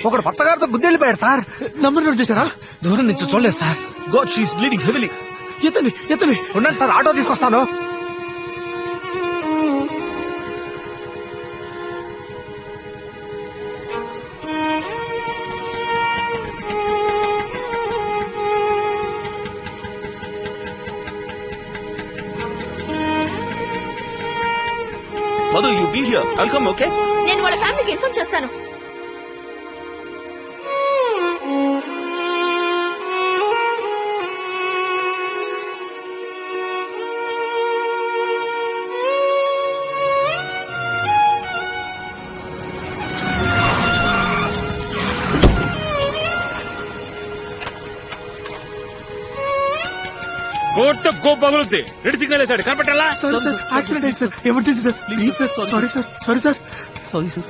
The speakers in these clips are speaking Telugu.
ఒకడు పత్తగారితో గుద్ది వెళ్ళిపోయాడు సార్. నంబర్ నోట్ చేశారా? దూరం నుంచి చూడలేదు sir. God she's bleeding heavily. ఎత్తండి. ఉండండి సార్, ఆటో తీసుకొస్తాను. Madhu, you be here. I'll come. Okay, నేను వాళ్ళ ఫ్యామిలీకి ఇన్ఫార్మ్ చేస్తాను. కోర్టు గో పగులుద్ది. రెడ్ సిగ్నల్ వేసాడు, కనపట్టాలా? సారీ సార్, యాక్సిడెంట్ అయింది సార్. Emergency sir, please sir. Sorry sir.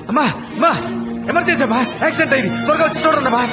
అమ్మా ఎమర్జెన్సీ అమ్మా, యాక్సిడెంట్ అయింది, త్వరగా వచ్చి చూడండి అమ్మా.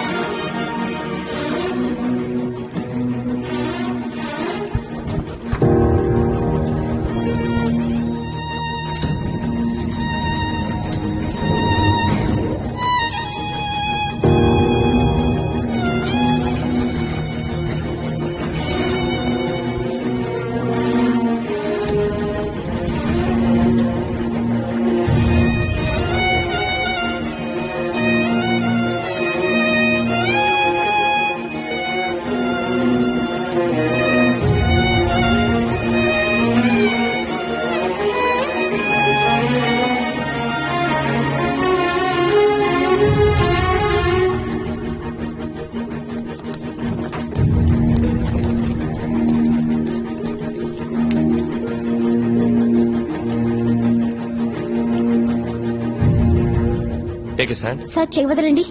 సార్ చెయ్యి వదలండి.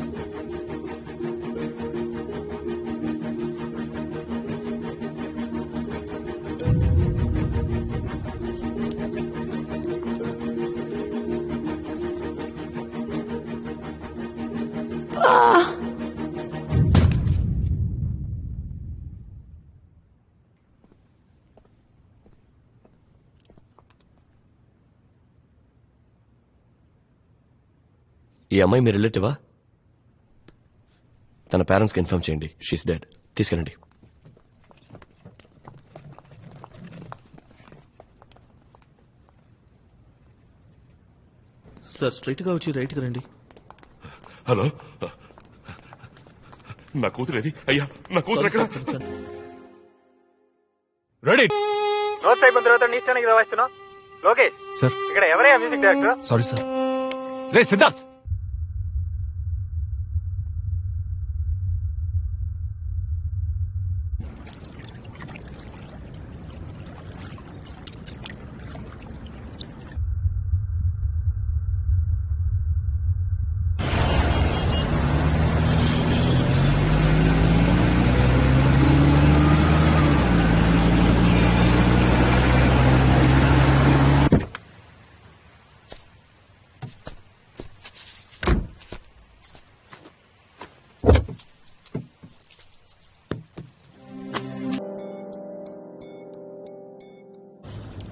ఈ అమ్మాయి మీ రిలేటివా? తన పేరెంట్స్కి ఇన్ఫార్మ్ చేయండి. She's dead. తీసుకెళ్ళండి. సార్, స్ట్రైట్ గా వచ్చి రైట్ గా రండి. హలో, నా కూతురు ఏది? అయ్యా, నా కూతురు ఎక్కడ? రెడీ. రోజు అయిపోయిన తర్వాత నీ ఇష్టానికి రాస్తున్నావు. లోకేష్ సార్, ఇక్కడ ఎవరయ్యా మ్యూజిక్ డైరెక్టర్? Sorry sir. రే సిద్ధార్థ్,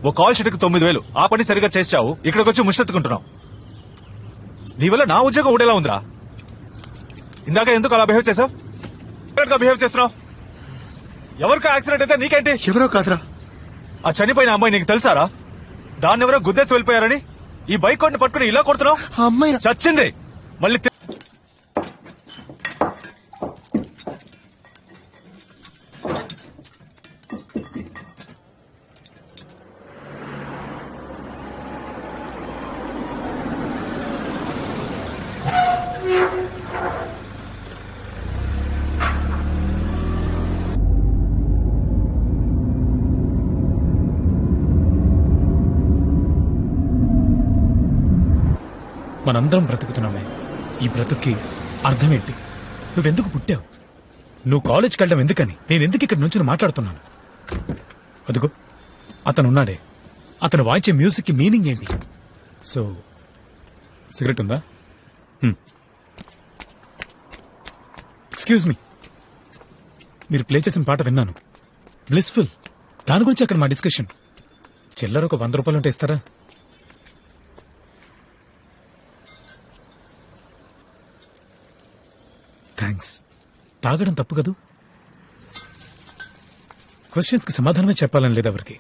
ఓ కాల్ షీట్కి 9,000. ఆ పని సరిగా చేసావు, ఇక్కడికి వచ్చి ముష్టెత్తుకుంటున్నావు. నీ వల్ల నా ఉద్యోగం ఊడేలా ఉందిరా. ఇందాక ఎందుకు అలా బిహేవ్ చేసావు? బిహేవ్ చేస్తున్నావు. ఎవరికి యాక్సిడెంట్ అయితే నీకేంటి? ఎవరో కాదురా, ఆ చనిపోయిన అమ్మాయి నీకు తెలుసారా? దాన్ని ఎవరో గుద్దేసి వెళ్ళిపోయారని ఈ బైక్ కొట్టి పట్టుకుని ఇలా కొడుతున్నావు. ఆ అమ్మాయి చచ్చింది. మళ్ళీ మనందరం బ్రతుకుతున్నామే. ఈ బ్రతుక్కి అర్థమేంటి? నువ్వెందుకు పుట్టావు? నువ్వు కాలేజ్కి వెళ్ళడం ఎందుకని నేను ఎందుకు ఇక్కడ నుంచి మాట్లాడుతున్నాను? అదుగో అతనున్నాడే, అతను వాయించే మ్యూజిక్కి మీనింగ్ ఏంటి? సో సిగరెట్ ఉందా? ఎక్స్క్యూజ్ మీ, మీరు ప్లే చేసిన పాట విన్నాను, బ్లిస్ఫుల్. దాని గురించి అక్కడ మా డిస్కషన్. చిల్లర ఒక 100 రూపాయలు ఉంటే ఇస్తారా? థ్యాంక్స్. తాగడం తప్పు కదూ? క్వశ్చన్స్ కి సమాధానమే చెప్పాలని లేదు ఎవరికి.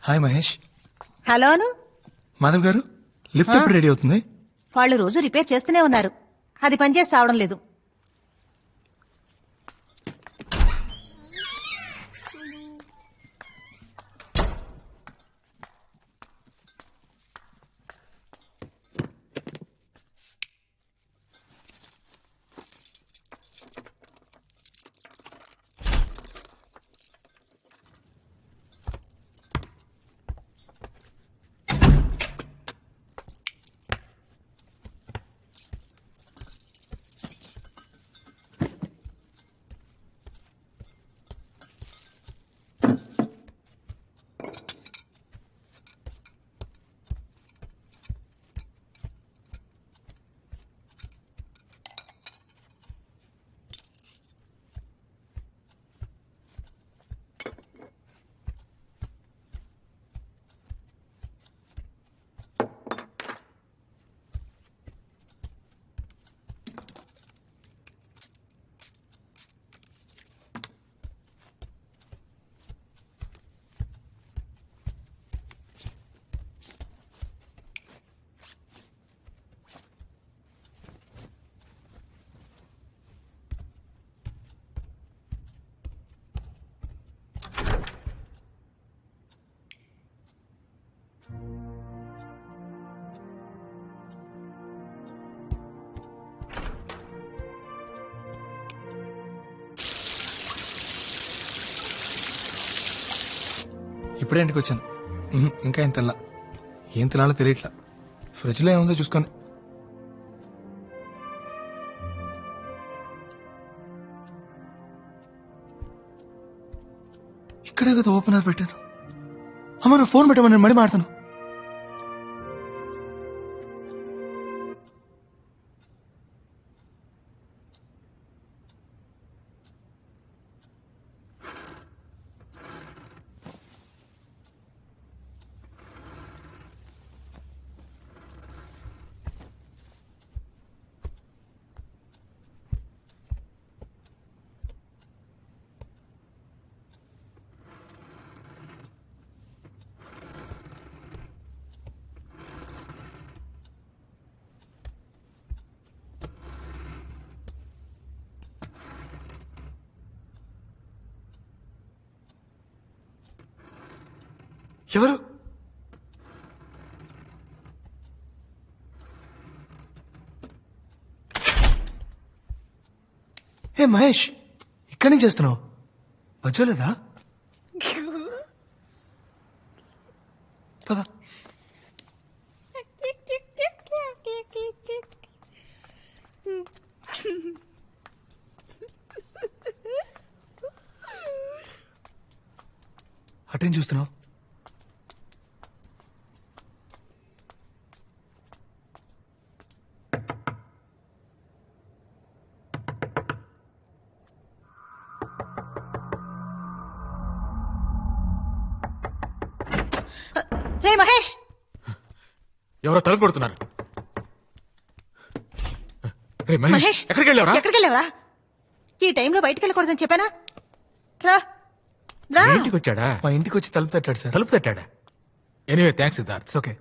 హాయ్ మహేష్. హలో అను. మాధవ్ గారు, లిఫ్ట్ ఎప్పుడు రెడీ అవుతుంది? వాళ్ళు రోజు రిపేర్ చేస్తూనే ఉన్నారు, అది పనిచేసి రావడం లేదు. ఇప్పుడే ఇంటికి వచ్చాను. ఇంకా ఏం తెల్లా. ఏం తినాలో తెలియట్లా. ఫ్రిడ్జ్ లో ఏముందో చూసుకొని. ఇక్కడే కదా ఓపెనర్ పెట్టాను. అమ్మ, నా ఫోన్ పెట్టమని నేను మడి మాడతాను. ఎవరు? హే మహేష్, ఇక్కడి నుంచి చేస్తున్నావు? వచ్చలేదా? పద. అటేం చూస్తున్నావు? రే మహేష్, ఎవరో తలుపు కొడుతున్నారు. రే మహేష్, మహేష్, ఎక్కడికి వెళ్ళావరా? ఎక్కడికి వెళ్ళావరా? ఈ టైంలో బయటికి వెళ్ళకూడదని చెప్పానా? రా రా. మీ ఇంటికి వచ్చాడా? మా ఇంటికి వచ్చి తలుపు తట్టాడు సార్. తలుపు తట్టాడా? Anyway thanks Siddharth. ఓకే.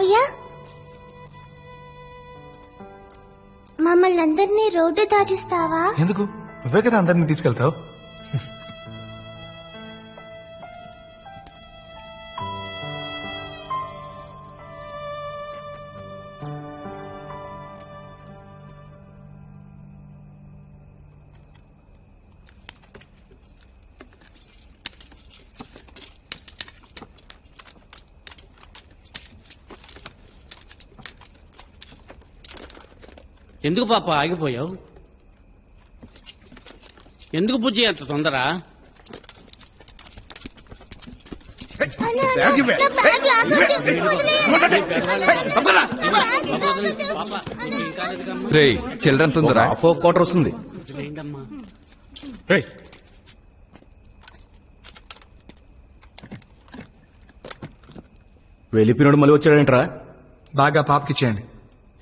మావయ్య మమ్మల్ని అందరినీ రోడ్డు దాటిస్తావా? ఎందుకు నువ్వే కదా అందరినీ తీసుకెళ్తావు. ఎందుకు పాప ఆగిపోయావు? ఎందుకు బుజ్జి అంత తొందర? చిల్డ్రన్ తొందర 4 క్వార్టర్ వస్తుంది. వెళ్ళిపోయినోడు మళ్ళీ వచ్చాడంటరా? బాగా పాపకి చేయండి.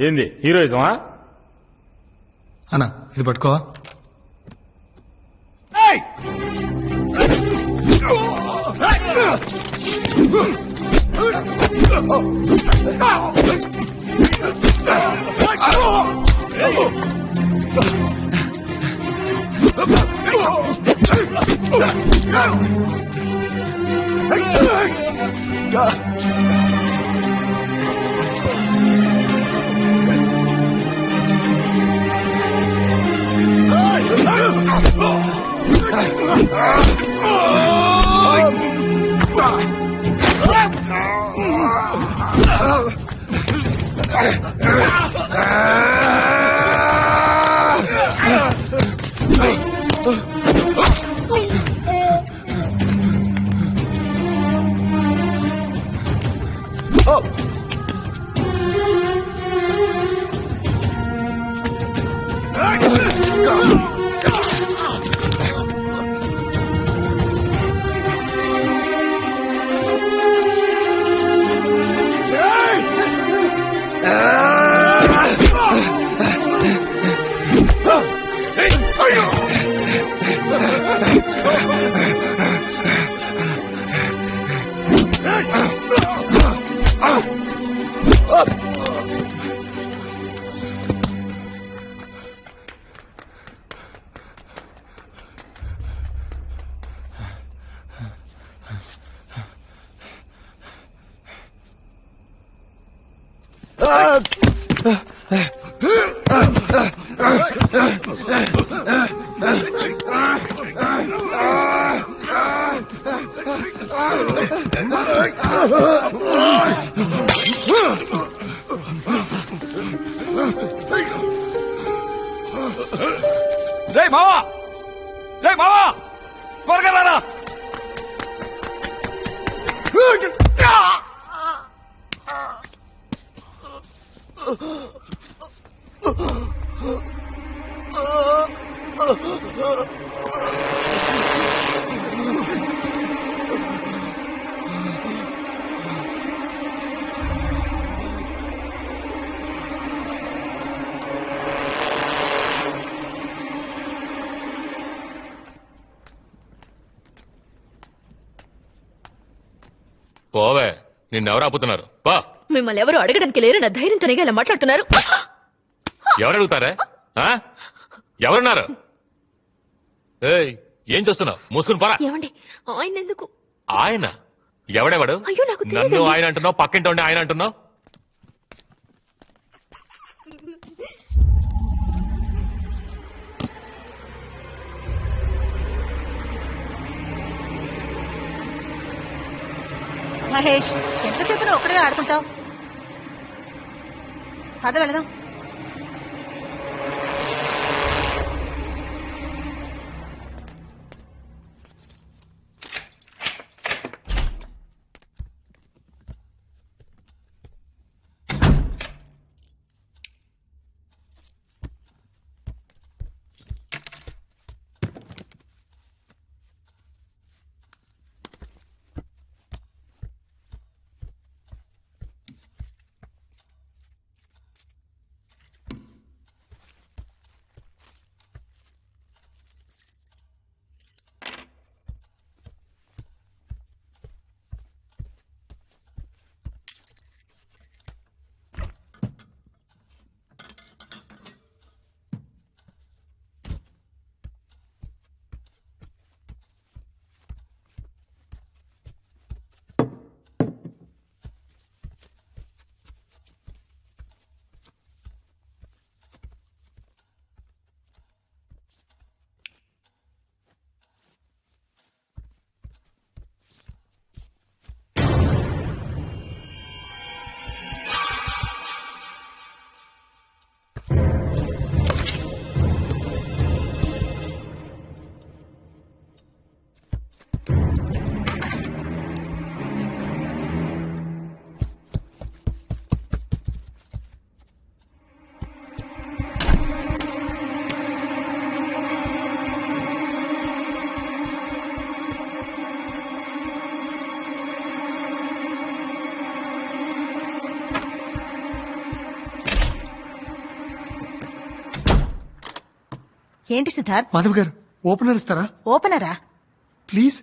ఏంది హీరోయిజమా? అన్నా ఇది పట్టుకోవా? రే మావా, రే మావా, త్వరగా రారా. పోవే, నిన్నెవరు ఆపుతున్నారు? పా. మిమ్మల్ని ఎవరు అడగడానికి లేరు, నా ధైర్యంతోనే ఇలా మాట్లాడుతున్నారు. ఎవరు అడుగుతారా? ఎవరున్నారు? ఏయ్, ఏం చేస్తున్నావు? మూసుకుని పోరా. ఏమండి ఆయన ఎందుకు? ఆయన ఎవడెవడు? అయ్యో నాకు నన్ను తెలియదండి. ఆయన అంటున్నావు, పక్కింటి ఉండి ఆయన అంటున్నావు. మహేష్ ఎంతసేపు నువ్వు ఒక్కడే ఆడుకుంటావు? పద వెళదాం. ఏంటి సిద్ధార్థ్? మాధవ్ గారు ఓపెనర్ ఇస్తారా ఓపెనరా? ప్లీజ్?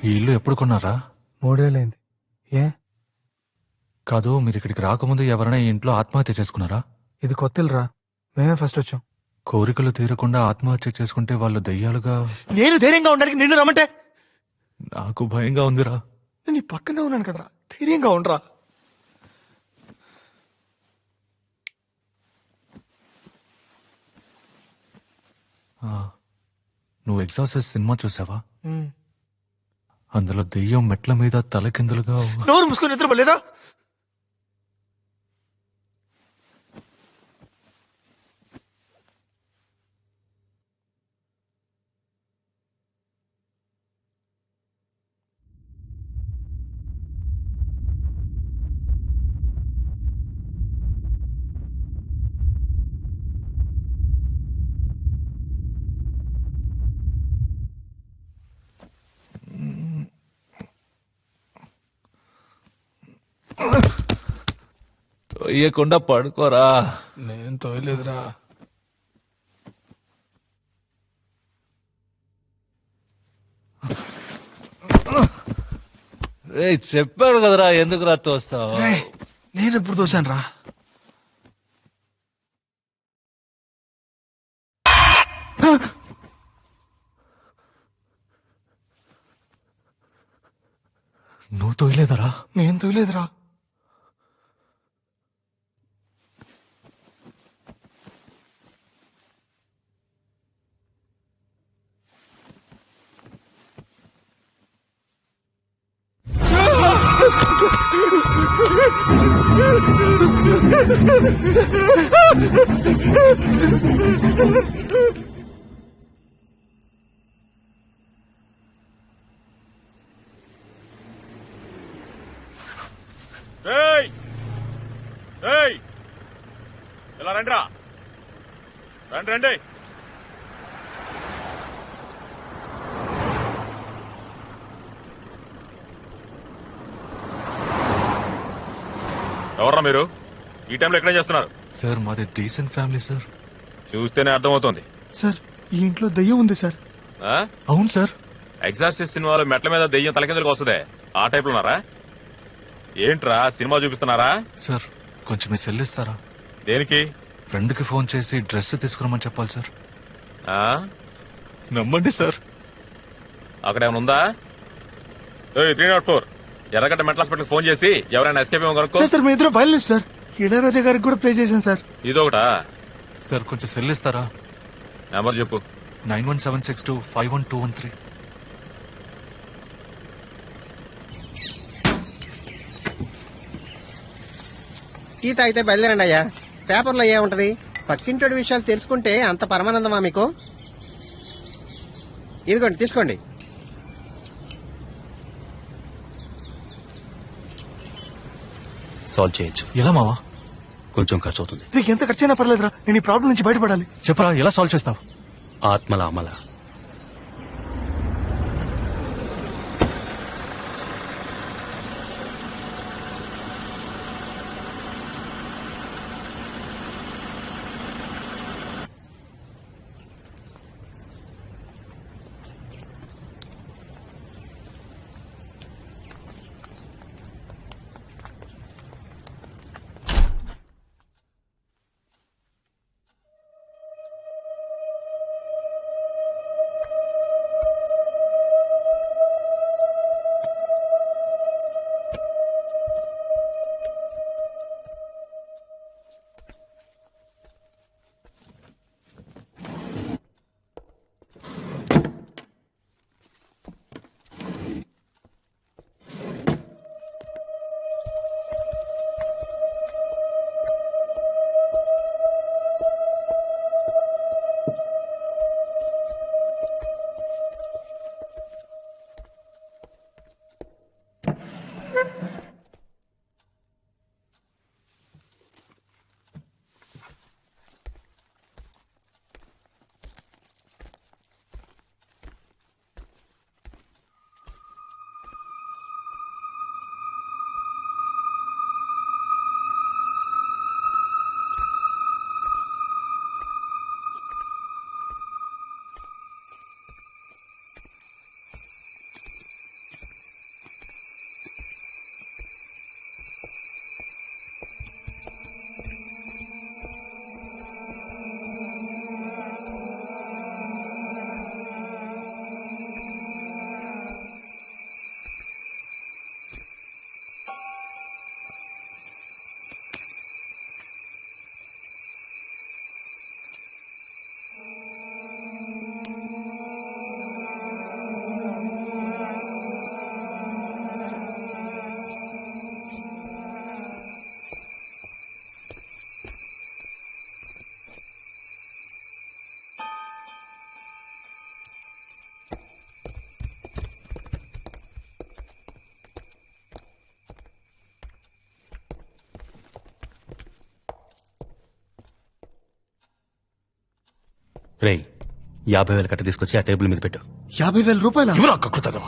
ఈ ఇల్లు ఎప్పుడు కొన్నారా? 3 ఏళ్ళైంది. ఏ? కాదు, మీరు ఇక్కడికి రాకముందు ఎవరైనా ఈ ఇంట్లో ఆత్మహత్య చేసుకున్నారా? ఇది కొత్త ఇల్లురా, మేమే ఫస్ట్ వచ్చాం. కోరికలు తీరకుండా ఆత్మహత్య చేసుకుంటే వాళ్ళు దయ్యాలుగా... నేను ధైర్యంగా ఉండడానికి నిన్ను రమ్మంటే? నాకు భయంగా ఉందిరా. నేను నీ పక్కనే ఉన్నాను కదరా, ధైర్యంగా ఉండరా. నువ్వు ఎగ్జాసిస్ట్ సినిమా చూసావా? అందులో దెయ్యం మెట్ల మీద తలకిందులుగా... నోరు మూసుకొని నిద్రపోలేదా? తొయ్యకుండా పడుకోరా. నేను తోయలేదురా. రే, చెప్పాడు కదరా ఎందుకు రా తోస్తావు? నేను ఎప్పుడు తోసాను రా? నువ్వు తోయలేదరా? నేను తోయలేదురా. ఇలా రండిరా, రండి రండి. ఎవర్రా మీరు? ఈ టైంలో ఎక్కడేం చేస్తున్నారు? సార్, మాది డీసెంట్ ఫ్యామిలీ సార్. చూస్తేనే అర్థమవుతోంది. సార్, ఈ ఇంట్లో దయ్యం ఉంది సార్. అవును సార్. ఎగ్జార్సిస్ట్ సినిమాలో మెట్ల మీద దెయ్యం తలకిందులకు వస్తుందే, ఆ టైప్ లో ఉన్నారా? ఏంట్రా సినిమా చూపిస్తున్నారా? సార్, కొంచెం మీ సెల్ ఇస్తారా? దేనికి? ఫ్రెండ్ కి ఫోన్ చేసి డ్రెస్ తీసుకురమ్మని చెప్పాలి సార్. నమ్మండి సార్. అక్కడ ఏమైనా ఉందా? 304 ఎర్రగడ్డ మెంటల్ హాస్పిటల్ ఫోన్ చేసి ఎవరైనా ఎస్కేప్ ఏమో కనుక్కో. సార్, మీ ఇద్దరు వైలెన్స్ సార్. ఇళయరాజా గారికి కూడా ప్లే చేశాను సార్. ఇదొకటా? సార్, కొంచెం సెల్ ఇస్తారా? నెంబర్ చెప్పు. 9176251213. టీ తాగితే బయలుదేరండి అయ్యా. పేపర్లో ఏముంటది? పక్కింటోడి విషయాలు తెలుసుకుంటే అంత పరమానందమా మీకు? ఇదిగోండి, తీసుకోండి. సాల్వ్ చేయొచ్చు. ఎలా మావా? కొంచెం ఖర్చు అవుతుంది. నీకు ఎంత ఖర్చైనా పర్లేదురా, నేను ఈ ప్రాబ్లం నుంచి బయటపడాలి. చెప్పరా, ఎలా సాల్వ్ చేస్తావు? ఆత్మల అమల. రేయ్ 50,000 కట్ట తీసుకొచ్చి ఆ టేబుల్ మీద పెట్టు. 50,000 రూపాయలు ఎవరా కక్కుతాగా?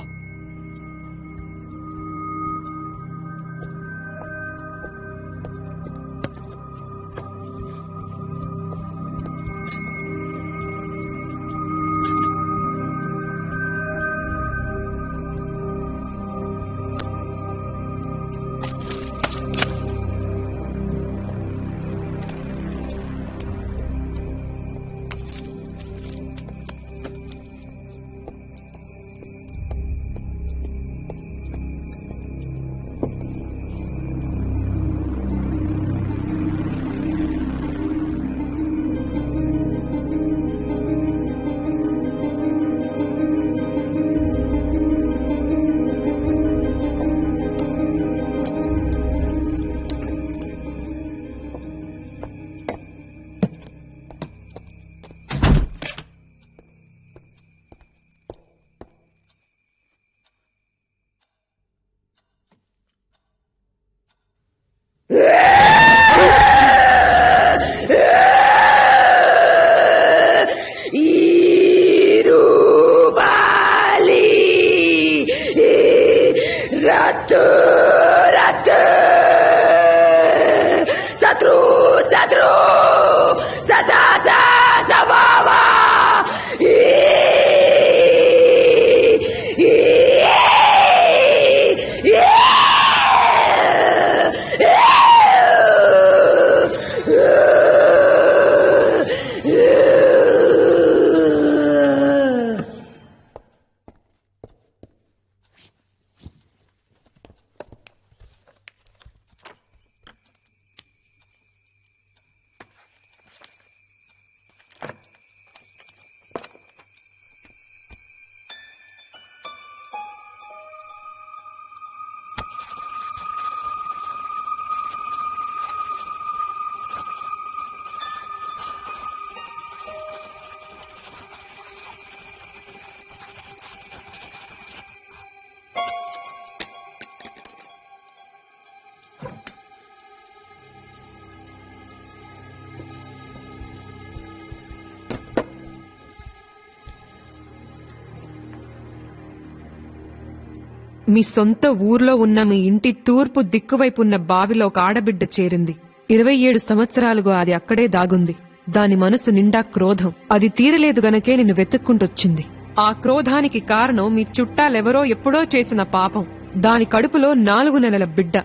మీ సొంత ఊర్లో ఉన్న మీ ఇంటి తూర్పు దిక్కువైపు ఉన్న బావిలో ఒక ఆడబిడ్డ చేరింది. 27 సంవత్సరాలుగా అది అక్కడే దాగుంది. దాని మనసు నిండా క్రోధం. అది తీరలేదు గనకే నిన్ను వెతుక్కుంటొచ్చింది. ఆ క్రోధానికి కారణం మీ చుట్టాలెవరో ఎప్పుడో చేసిన పాపం. దాని కడుపులో 4 నెలల బిడ్డ.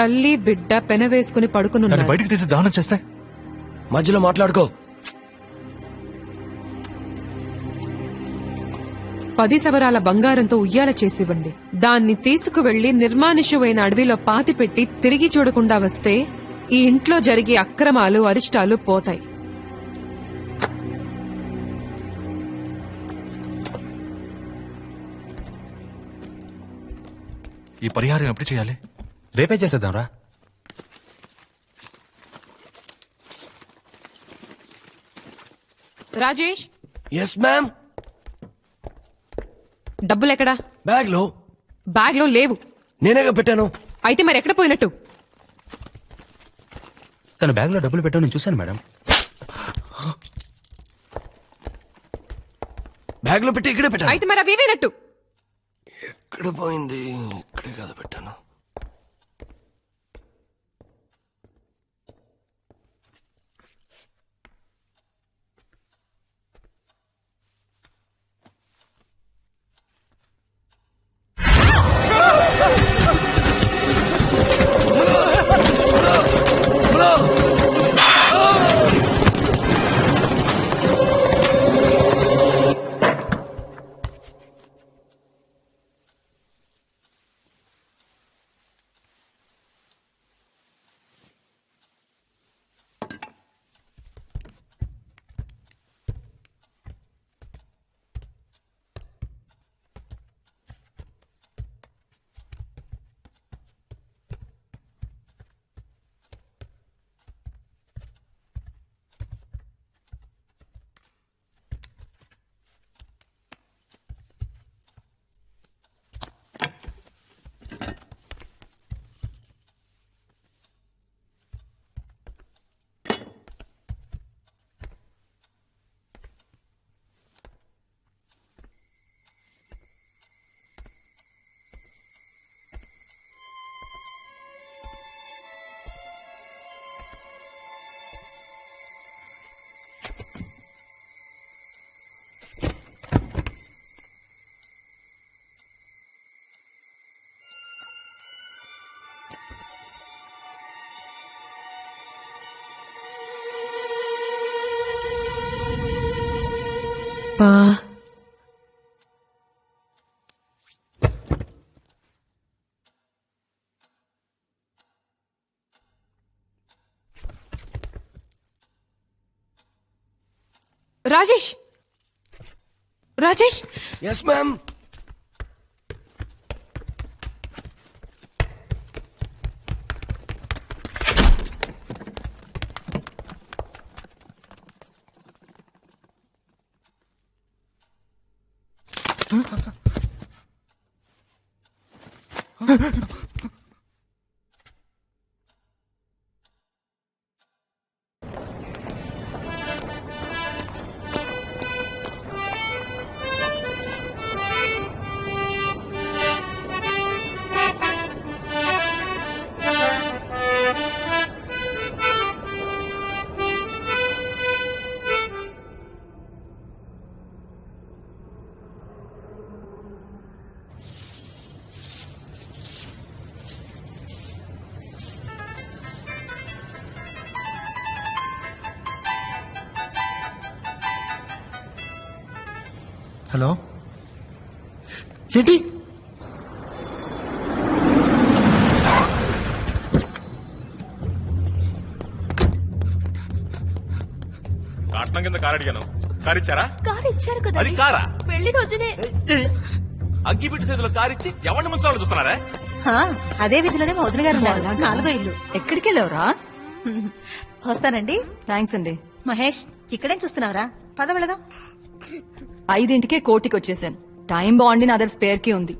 తల్లి బిడ్డ పెనవేసుకుని పడుకునున్నారు. బయటికి తీసి దానం చేస్తే మధ్యలో మాట్లాడుకో. 10 సవరాల బంగారంతో ఉయ్యాల చేసివ్వండి. దాన్ని తీసుకువెళ్లి నిర్మానుష్యమైన అడవిలో పాతిపెట్టి తిరిగి చూడకుండా వస్తే ఈ ఇంట్లో జరిగే అక్రమాలు అరిష్టాలు పోతాయి. ఈ పరిహారం ఎప్పుడు చేయాలి? రేపే చేసేద్దాం రా. Rajesh, yes ma'am. డబ్బులెక్కడా? బ్యాగ్ లో. బ్యాగ్ లో లేవు. నేనేగా పెట్టాను. అయితే మరి ఎక్కడ పోయినట్టు? తన బ్యాగ్ లో డబ్బులు పెట్టావు, నేను చూశాను మేడం. బ్యాగ్ లో పెట్టి ఇక్కడే పెట్టాను. అయితే మరి అవి ఏవేనట్టు? ఎక్కడ పోయింది? ఇక్కడే కదా పెట్టాను. అబ్బా Rajesh Rajesh yes ma'am. Hello ఏంటి కాటనం కింద కారు అడిగాను. కారు ఇచ్చారా? కారు ఇచ్చారు కదా. అది కారా? పెళ్లి రోజునే అగ్గిపెట్టి సైజులో కారు ఇచ్చి ఎవరిని ముంచాలని చూస్తున్నారా? అదే విధిలోనే మా వదిన గారు ఉన్నారు. 4వ ఇల్లు. ఎక్కడికి వెళ్ళావురా? వస్తానండి. థ్యాంక్స్ అండి. మహేష్ ఇక్కడేం చూస్తున్నావురా? పద వెళదాం. 5ంటికే కోటికి వచ్చేసాను. టైం బాగుండి నా దగ్గర స్పేర్ కి ఉంది.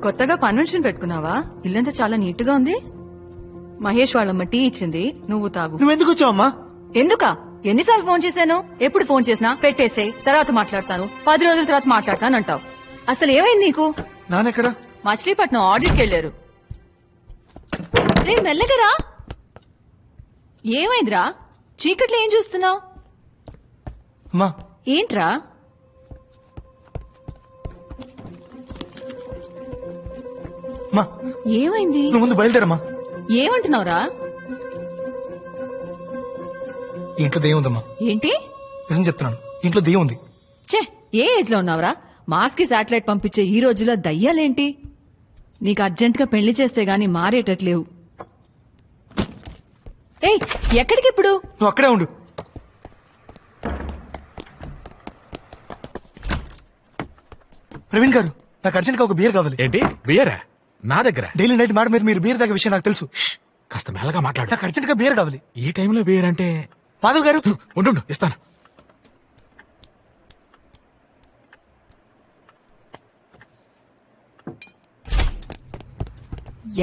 కొత్తగా కన్వెన్షన్ పెట్టుకున్నావా? ఇల్లంతా చాలా నీట్ గా ఉంది. మహేష్ వాళ్ళమ్మ టీ ఇచ్చింది, నువ్వు తాగు. నువ్వు ఎందుకు వచ్చావమ్మా? ఎందుకా? ఎన్నిసార్లు ఫోన్ చేశాను? ఎప్పుడు ఫోన్ చేసినా పెట్టేసే, తర్వాత మాట్లాడతాను, 10 రోజుల తర్వాత మాట్లాడతాను అంటావు. అసలు ఏమైంది నీకు? నాన్నెక్కడా? మచిలీపట్నం ఆడిట్కి వెళ్ళారు. రే మెల్లగరా. ఏమైందిరా? చీకట్లో ఏం చూస్తున్నావు? అమ్మా ఏంట్రా? అమ్మా ఏమైంది? నువ్వు ముందు బయలుదేరమ్మా. ఏమంటున్నావురా? ఇంట్లో దెయ్యం ఉందమ్మా. ఏంటి? నిజం చెప్తున్నాను, ఇంట్లో దెయ్యం ఉంది. ఛే, ఏ ఏజ్ లో ఉన్నావురా? మాస్ కి శాటిలైట్ పంపించే ఈ రోజుల్లో దయ్యాలేంటి? నీకు అర్జెంట్ గా పెళ్లి చేస్తే గాని మారేటట్లేవు. ఏయ్, ఎక్కడికి ఇప్పుడు? నువ్వు అక్కడే ఉండు. ప్రవీణ్ గారు, నాకు అర్జెంట్ గా ఒక బియర్ కావాలి. ఏంటి బియరా? నా దగ్గర డైలీ నైట్ మాట మీరు బియర్ తాగే విషయం నాకు తెలుసు. కాస్త మెల్లగా మాట్లాడు. నాకు అర్జెంట్ గా బియర్ కావాలి. ఈ టైంలో బియర్ అంటే? మాధవ్ గారు ఉండు, ఇస్తాను.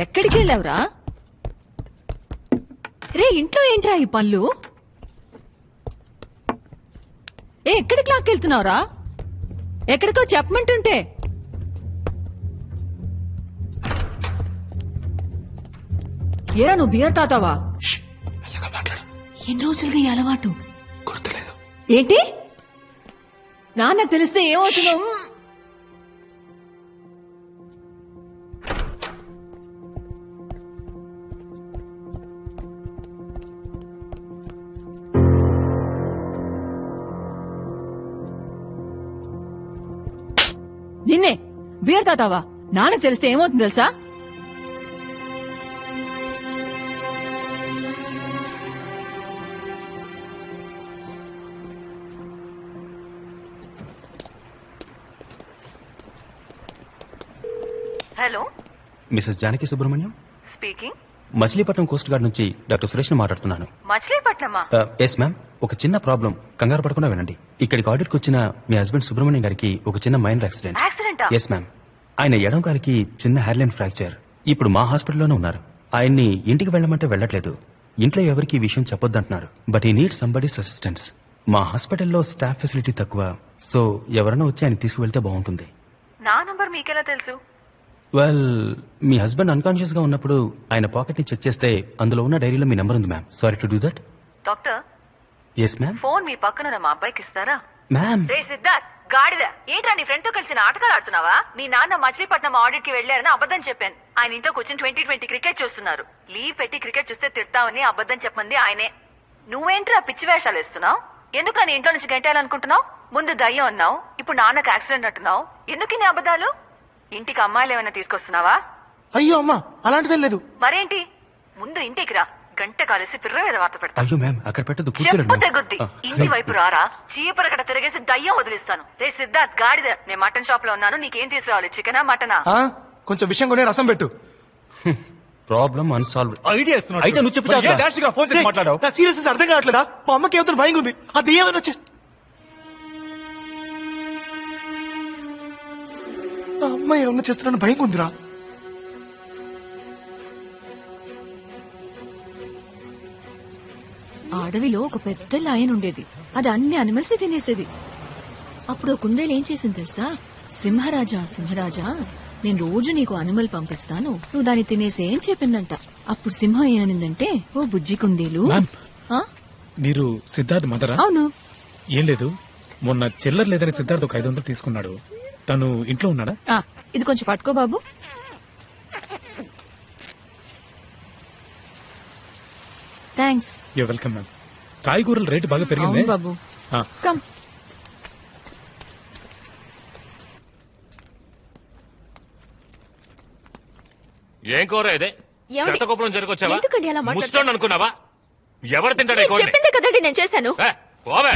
ఎక్కడికి వెళ్ళావురా? రే, ఇంట్లో ఏంట్రా ఈ పళ్ళు? ఎక్కడికి లాక్కెళ్తున్నావురా? ఎక్కడికో చెప్పమంటుంటే. ఏరా, నువ్వు బియర్ తాతావా? ఎన్ని రోజులుగా ఈ అలవాటు? గుర్తులేదు. ఏంటి? నాన్నకు తెలిస్తే ఏమవుతున్నావు? నిన్నే బియర్ తాతావా? నాన్నకు తెలిస్తే ఏమవుతుంది తెలుసా? Hello, Mrs Janaki Subrahmanyam speaking. Machilipatnam coast guard నుంచి డాక్టర్ సురేష్ ని మాట్లాడుతున్నాను. మచిలీపట్నమా? Yes ma'am. ఒక చిన్న ప్రాబ్లం, కంగారు పడకుండా వినండి. ఇక్కడికి ఆడిట్కి వచ్చిన మీ హస్బెండ్ సుబ్రహ్మణ్యం గారికి ఒక చిన్న మైనర్ యాక్సిడెంట్. యాక్సిడెంటా? Yes ma'am. ఆయన ఎడం కాలికి చిన్న హెయిర్లైన్ ఫ్రాక్చర్. ఇప్పుడు మా హాస్పిటల్లోనే ఉన్నారు. ఆయన్ని ఇంటికి వెళ్ళమంటే వెళ్ళట్లేదు. ఇంట్లో ఎవరికి ఈ విషయం చెప్పొద్దంటున్నారు. బట్ ఈ నీడ్ సంబడీస్ అసిస్టెన్స్. మా హాస్పిటల్లో స్టాఫ్ ఫెసిలిటీ తక్కువ, సో ఎవరైనా వచ్చి ఆయన తీసుకువెళ్తే బాగుంటుంది. నా నంబర్ మీకెలా తెలుసు? వెల్, మీ హస్బెండ్ అన్కాన్షియస్ గా ఉన్నప్పుడు ఆయన పాకెట్ ని చెక్ చేస్తే అందులో ఉన్న డైరీలో మీ నంబర్ ఉంది ma'am. Sorry to do that. Doctor, yes ma'am. Phone మీ పక్కన మా అబ్బాయికి ఇస్తారా? మ్యామ్. రే సిద్ధార్థ్, గాడిద, ఏంట్రా నీ ఫ్రెండ్ తో కలిసి నాటకాలు ఆడుతున్నావా? మీ నాన్న మచిలీపట్నం ఆడిట్ కి వెళ్లారని అబద్ధం చెప్పాను. ఆయన ఇంట్లో కూర్చొని 2020 క్రికెట్ చూస్తున్నారు. లీవ్ పెట్టి క్రికెట్ చూస్తే తిడతామని అబద్ధం చెప్పమంది ఆయనే. నువ్వేంట్రా పిచ్చి వేషాలు ఇస్తున్నావు? ఎందుకని ఇంట్లో నుంచి గంటేయాలనుకుంటున్నావు? ముందు దయ్యం అన్నావు, ఇప్పుడు నాన్నకు యాక్సిడెంట్ అంటున్నావు. ఎందుకు నీ అబద్ధాలు? ఇంటికి అమ్మాయిలు ఏమైనా తీసుకొస్తున్నావా? అయ్యో అమ్మా, అలాంటిదే లేదు. మరేంటి? ముందు ఇంటికి రా, గంట కాలేసి పిర్ర మీద వార్త పెడతా. అయ్యో మ్యామ్, అక్కడ పెట్టదు, చెప్పు కూర్చోండి. తెగుద్ది. ఇంటి వైపు రారా, చీపరకట తిరిగేసి దయ్యం వదిలిస్తాను. రే సిద్ధార్థ్ గాడిద, నేను మటన్ షాప్ లో ఉన్నాను, నీకేం తీసుకురావాలి? చికెనా మటనా? కొంచెం విషయం కొనే రసం పెట్టు. Problem unsolved. ఐడియా ఇస్తున్నాడు. అయితే నువ్వు చెప్పు చాలు. ఏ డాష్ గా ఫోన్ చేసి మాట్లాడావు? నా సీరియస్ అర్థం కావట్లేదా? మా అమ్మకి ఏమైనా భయం ఉంది. అది ఏమైనా వచ్చే అమ్మాయి ఏమన్నా చేస్తున్నాను భయం ఉందిరా. అడవిలో ఒక పెద్ద లయన్ ఉండేది. అది అన్ని అనిమల్స్ తినేసేది. అప్పుడు కుందేలు ఏం చేసింది తెలుసా? సింహరాజా నేను రోజు నీకు అనిమల్ పంపిస్తాను, నువ్వు దాన్ని తినేసే అని చెప్పిందంట. అప్పుడు సింహం ఏమనిందంటే, ఓ బుజ్జి కుందేలు. మీరు సిద్ధార్థ్ మదరా? అవును. ఏం లేదు, మొన్న చిల్లర లేదని సిద్ధార్థ్ ఒక 500 తీసుకున్నాడు. తను ఇంట్లో ఉన్నాడా? ఇది కొంచెం పట్టుకో బాబు. థ్యాంక్స్. You welcome ma'am. కాయగూరల రేటు బాగా పెరిగింది బాబు. కమ్. ఏం కూర ఇదే? చెత్తకుప్పలం జరుకొచ్చావా? ఎందుకండి అలా మాట్లాడుతున్నారు? ముస్టోన్ అనుకున్నావా? ఎవరు తింటాడే కూర? చెప్పిందే కదండి నేను చేశాను. పోవే.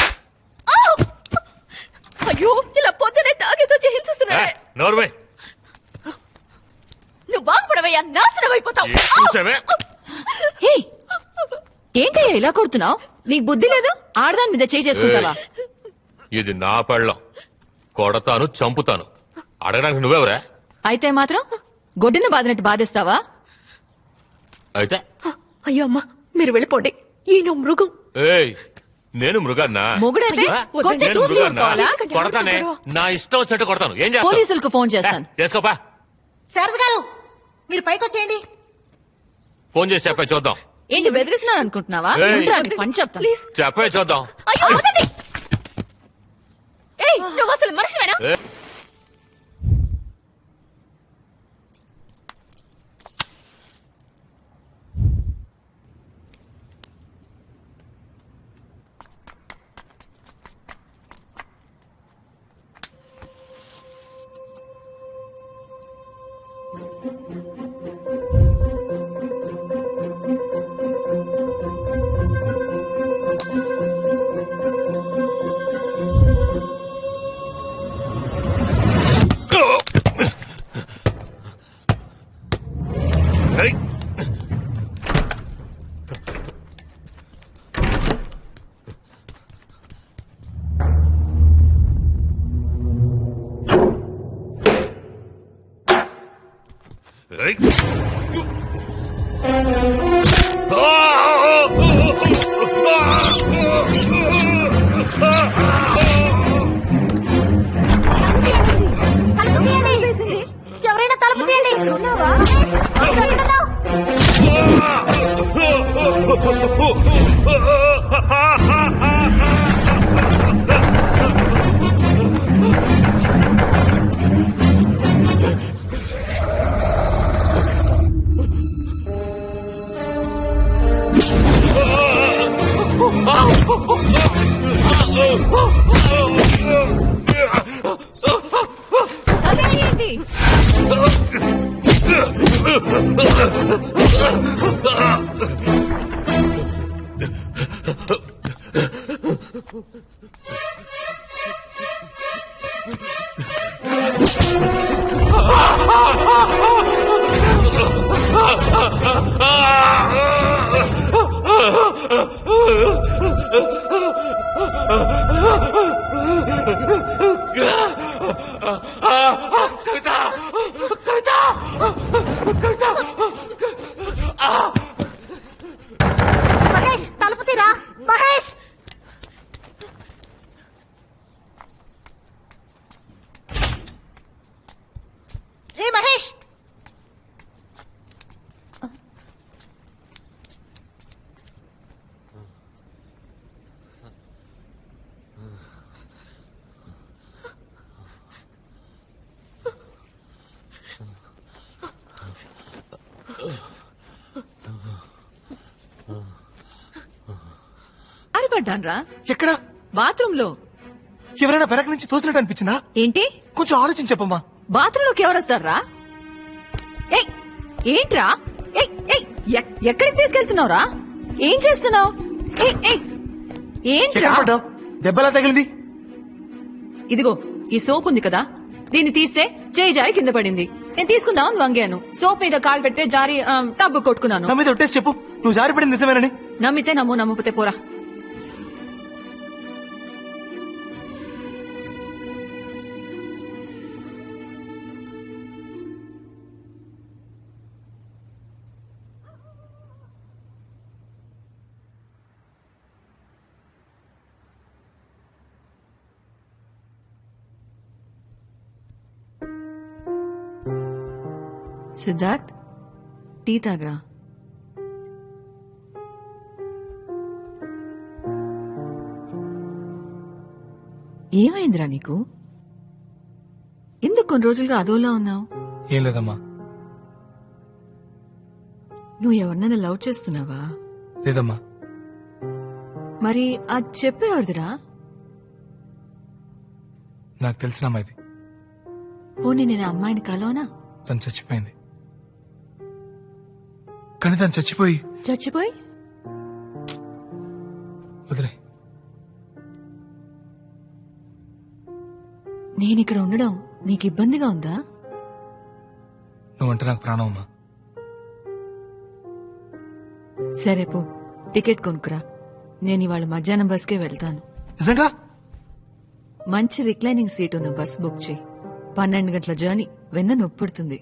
అయ్యో, ఇలా పొద్దునే తాగేసి హింసిస్తున్నాడే. నోర్వే. నువ్వు బాగుపడవయ్యా, నాశనం అయిపోతావు. ఏంటయ్యా ఇలా కొడుతున్నావు? నీకు బుద్ధి లేదు? ఆడదాని మీద చేసుకుంటావా? ఇది నా పెళ్ళం, కొడతాను, చంపుతాను. అడగడానికి నువ్వెవరా? అయితే మాత్రం గొడ్డున బాదినట్టు బాధేస్తావా? అయితే అయ్యో అమ్మా, మీరు వెళ్ళిపోండి. ఈయన మృగం. ఏయ్, నేను మృగాన్నా? మొగుడైతే కొట్టే నేను చూసి మృగాన్నా? ఊరుకోవాలా? కొడతానే, నా ఇష్టం వచ్చినట్టు కొడతాను. ఏం చేస్తావు? పోలీసులకు ఫోన్ చేస్తాను. చేసుకోపా. శారద గారు, మీరు పైకి వచ్చేయండి. ఫోన్ చేసి చెప్పే చూద్దాం. ఏంటి బెదిరిస్తున్నాను అనుకుంటున్నావా? ఏయ్. ఉండురా, నీ పని చెప్తాను. చెప్పే చూద్దాం. అయ్యో, వదలండి. ఏయ్, నువ్వు అసలు మనిషివేనా? ఏయ్. ఎవరైనా తలుపు తీయండి. మహేష్, తలుపు తీరా. మహేష్, రే మహేష్, పడ్డాన్రా. ఎక్కడ? బాత్రూమ్ లో. ఎవరైనా వెనక నుంచి తోసినట్టు అనిపించిందా? ఏంటి? కొంచెం ఆలోచించి చెప్పమ్మా. బాత్రూమ్ లోకి ఎవరొస్తారా? ఏంట్రా? ఎక్కడికి తీసుకెళ్తున్నావురా? ఏం చేస్తున్నావు? ఏంట్రా? దెబ్బలా తగిలింది. ఇదిగో ఈ సోప్ ఉంది కదా, దీన్ని తీస్తే చేయి జారి కింద పడింది. నేను తీసుకుందామని వంగాను. సోప్ మీద కాలు పెడితే జారి టబ్బు కొట్టుకున్నాను. నా మీద ఒట్టేసి చెప్పు, నువ్వు జారి పడింది నిజమేనని. నమ్మితే నమ్ము, నమ్మకపోతే పోరా. సిద్ధార్థ్, టీ తాగరా. ఏమైందిరా నీకు? ఎందుకు కొన్ని రోజులుగా అదోలా ఉన్నావు? ఏం లేదమ్మా. నువ్వు ఎవరినైనా లవ్ చేస్తున్నావా? లేదమ్మా. మరి అది చెప్పేవాడిదిరా. నాకు తెలిసిన అమ్మాయిది. పోనీ నేను అమ్మాయిని కలవనా? తను చచ్చిపోయింది. కానీ తను చచ్చిపోయి వదిలే. నేనిక్కడ ఉండడం నీకు ఇబ్బందిగా ఉందా? నువ్వంటే నాకు ప్రాణం అమ్మా. సరే పో, టికెట్ కొనుక్కురా. నేను ఇవాళ మధ్యాహ్నం బస్కే వెళ్తాను. నిజంగా? మంచి రిక్లైనింగ్ సీట్ ఉన్న బస్ బుక్ చేయి. 12 గంటల జర్నీ, వెన్న నొప్పుడుతుంది.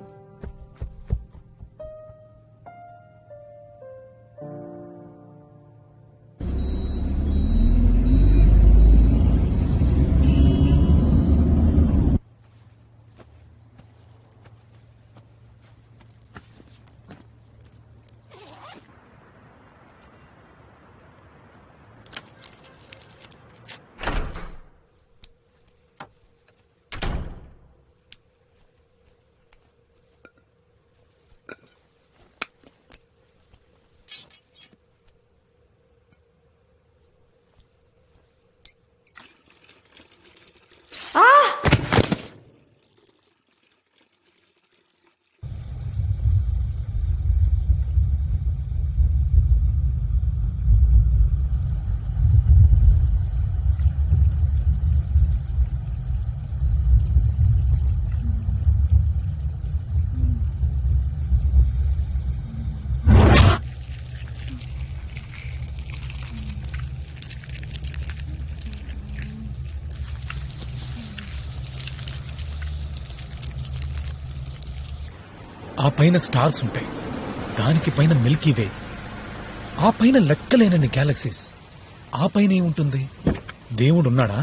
ఆ పైన స్టార్స్ ఉంటాయి, దానికి పైన మిల్కీ వే, ఆ పైన లెక్కలేనన్ని గ్యాలక్సీస్, ఆ పైన ఏముంటుంది? దేవుడు ఉన్నాడా?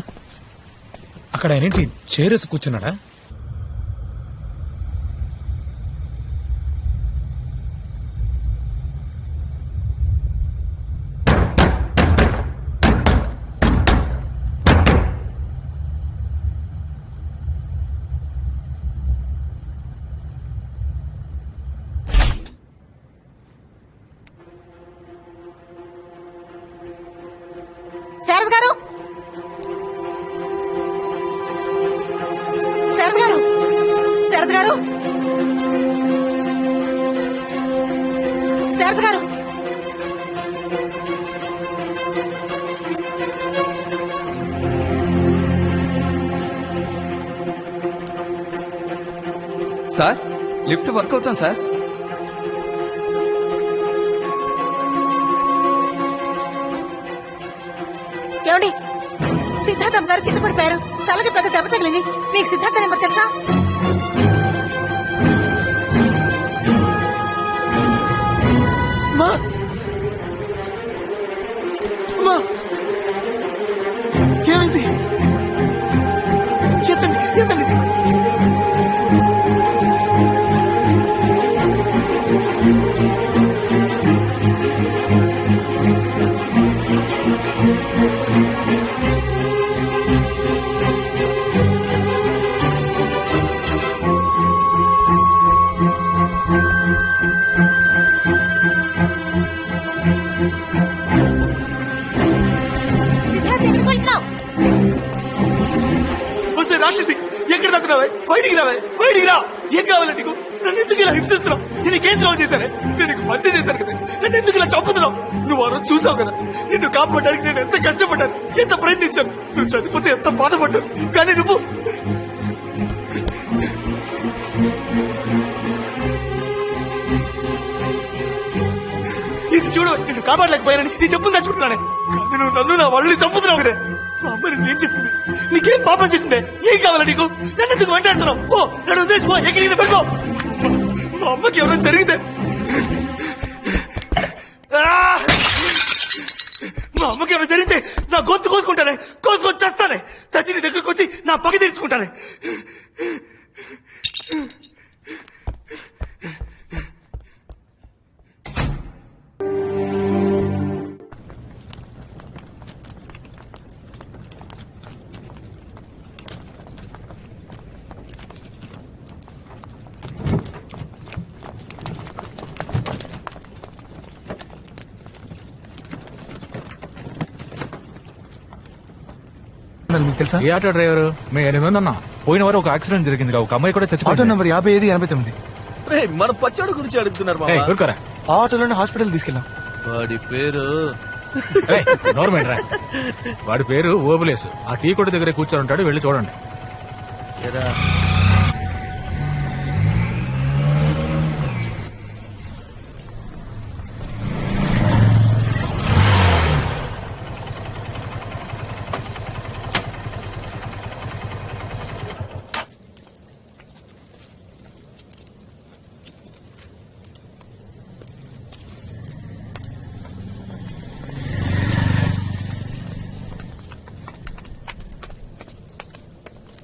అక్కడ ఆయనేంటి చేరేసి కూర్చున్నాడా? శారద గారు, శారద గారు, శారద గారు, శారద గారు. సార్, లిఫ్ట్ వర్క్ అవుతాం సార్. ఏమండి, సిద్ధార్థం గారు కింద పడిపోయారు. తలకి పెద్ద దెబ్బ తగిలింది. మీకు సిద్ధార్థ నెంబర్ తెలుసా? ఏమైంది? ఎత్తండి, ఎత్తండి. నేను నీకు మంచి చేశాను కదా, నన్ను ఎందుకు ఇలా చంపుతున్నావు? నువ్వు ఆ రోజు చూసావు కదా, నిన్ను కాపాడడానికి నేను ఎంత కష్టపడ్డాను, ఎంత ప్రయత్నించాను. నువ్వు చనిపోతే ఎంత బాధపడ్డాను. కానీ నువ్వు ఇది చూడు, నిన్ను కాపాడలేకపోయానని నీ చెప్పులు తెచ్చుకుంటున్నానే. కానీ నువ్వు నన్ను నా వాళ్ళని చంపుతున్నావు కదా. మా అమ్మ నిన్ను ఏం చేస్తుంది? నీకేం పాపం చేసిందే? ఏం కావాలా నీకు? నన్ను ఎందుకు వెంటాడుతున్నావు? ఓ నన్ను ఉద్దేశిపో, ఎక్కడికి పెట్టుకో. మా అమ్మకి ఎవరైనా జరిగితే, మా అమ్మకి ఎవరైనా జరిగితే నా గొంతు కోసుకుంటానే, కోసుకొని చేస్తానే. చచ్చి నీ దగ్గరకు వచ్చి నా పగ తీర్చుకుంటానే. మీకు తెలుసా? ఏ ఆటో డ్రైవరు? మేము 8 మంది అన్నా. పోయిన వారు ఒక యాక్సిడెంట్ జరిగింది, ఒక అమ్మాయి కూడా ఆటో చచ్చిపోయింది. నంబర్ 5589. మన పచ్చడి గురించి అడుగుతున్నారు ఏయ్, ఊరుకోరా. ఆ ఆటోలోనే హాస్పిటల్ తీసుకెళ్ళాం. వాడి పేరు ఏయ్, గవర్నమెంట్ రా. వాడి పేరు ఓబులేసు. ఆ టీ కొట్టు దగ్గర కూర్చొని ఉంటాడు, వెళ్ళి చూడండి.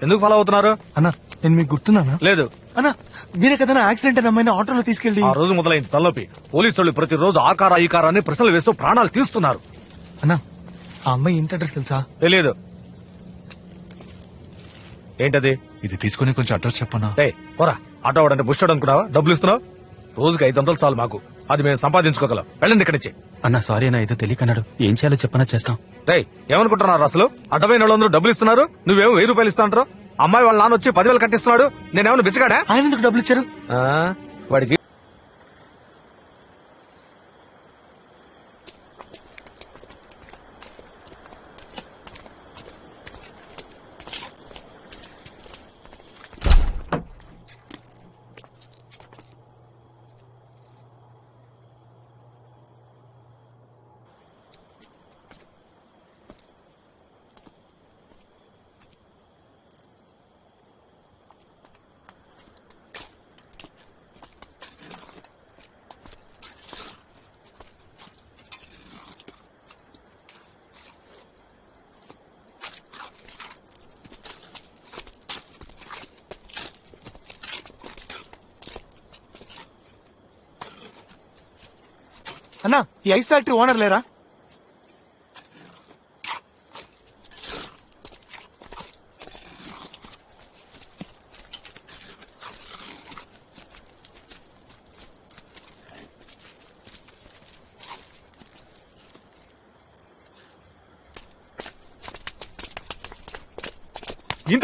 ఎందుకు ఫాలో అవుతున్నారు? అన్నా నేను మీకు గుర్తున్నానా? లేదు. అన్నా మీరే కదా యాక్సిడెంట్ అయిన అమ్మాయిని ఆటోలో తీసుకెళ్ళి. ఆ రోజు మొదలైంది తలనొప్పి. పోలీసు వాళ్ళు ప్రతిరోజు ఆ కారా ఈ కారా అని ప్రశ్నలు వేస్తూ ప్రాణాలు తీస్తున్నారు. అన్నా ఆ అమ్మాయి ఇంటి అడ్రస్ తెలుసా? తెలియదు. ఏంటది? ఇది తీసుకుని కొంచెం అడ్రస్ చెప్పనా? పోరా. ఆటో వాడంటే బుష్టాడు అనుకున్నావా? డబ్బులు ఇస్తున్నావు. రోజుకి 500 చాలు మాకు. అది మేము సంపాదించుకోగలం. వెళ్ళండి ఇక్కడి నుంచి. అన్నా సారీ అన్నా, ఏదో తెలియకన్నాడు. ఏం చేయాలో చెప్పనా చేస్తాం. ఏమనుకుంటున్నారు అసలు? అడ్డమైన వాళ్ళందరూ డబ్బులు ఇస్తున్నారు, నువ్వేమో 1000 రూపాయలు ఇస్తా అంటారు. అమ్మాయి వాళ్ళ నాన్న వచ్చి 10,000 కట్టిస్తున్నాడు. నేనేమన్నా బిచ్చగాడా? ఆయన ఎందుకు డబ్బులు ఇచ్చారు? వాడికి అన్నా ఈ ఐస్ ఫ్యాక్టరీ ఓనర్ లేరా? ఇంత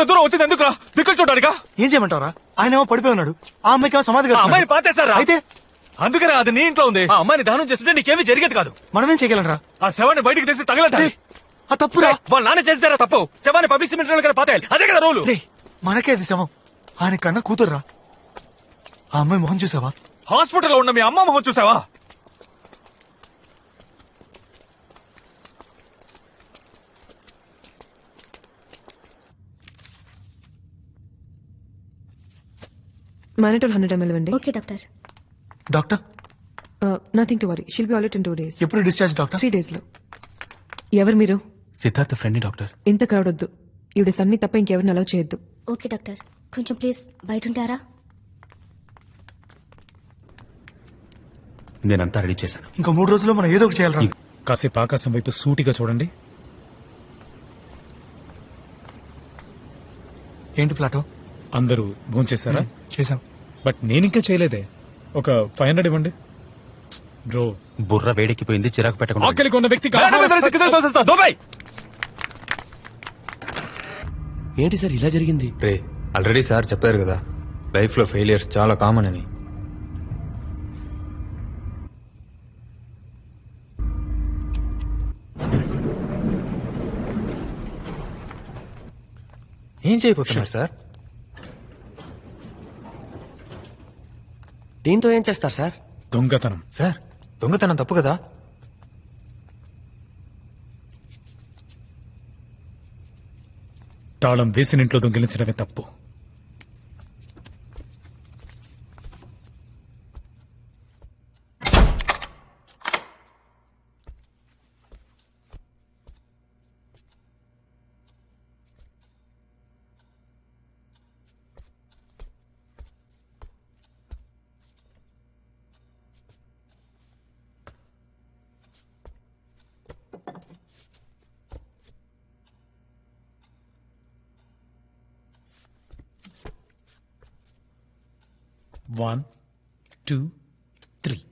దూరం వచ్చింది ఎందుకురా? దిక్కులు చూడడానికా? ఏం చేయమంటారా? ఆయన ఏమో పడిపోయి ఉన్నాడు, ఆ అమ్మాయికి ఏమో సమాధి కడుతున్నారు. అమ్మాయిని పాతేశారా? అయితే అందుకనే అది నీ ఇంట్లో ఉంది. ఆ అమ్మాయిని దహనం చేస్తుంటే నీకేమీ జరిగేది కాదు. మనమేం చేయగలరా? ఆ శవాన్ని బయటికి తీసి తగలటాలి. ఆ తప్పురా. వాళ్ళ నాన్న చేస్తారా తప్పు? శవాన్ని పబ్లిక్ సిమెంట్ కదా పాతేయాలి. అదే కదా రోలు. మనకే అది శవం. ఆయన కన్నా కూతుర్రా. ఆ అమ్మాయి మొహం చూసావా? హాస్పిటల్లో ఉన్న మీ అమ్మ మొహం చూసావా? Mannitol 100 ml ఇవ్వండి. Okay doctor. Doctor nothing to worry, she'll be all in 2 days. ఎప్పుడు డిశ్చార్జ్ డాక్టర్? 3 days లో. ఎవరు మీరు? Siddhartha friend doctor. ఇంత క్రౌడ్ వద్దు. ఈవిడ సన్ని తప్ప ఇంకెవరిని అలౌ చేయొద్దు. ఓకే డాక్టర్, కొంచెం ప్లీజ్ బయట ఉంటారా? నేనంతా రెడీ చేశాను. ఇంకో 3 రోజుల్లో మనం ఏదో ఒకటి చేయాలరా. కాసేపు ఆకాశం వైపు సూటిగా చూడండి. ఏంటి ప్లాటో? అందరూ భోంచేశారా? చేశాం. బట్ నేనింకా చేయలేదే. ఒక 500 ఇవ్వండి బ్రో. బుర్ర వేడెక్కిపోయింది, చిరాకు పెట్టకుండా. ఆకలికి ఉన్న వ్యక్తికి ఏంటి సార్ ఇలా జరిగింది? రే ఆల్రెడీ సార్ చెప్పారు కదా, లైఫ్ లో ఫెయిలియర్స్ చాలా కామన్ అని. ఏం చేయబోతున్నారు సార్? దీంతో ఏం చేస్తారు సార్? దొంగతనం. సార్ దొంగతనం తప్పు కదా? తాళం వేసిన ఇంట్లో దొంగిలించడమే తప్పు. One, two, three.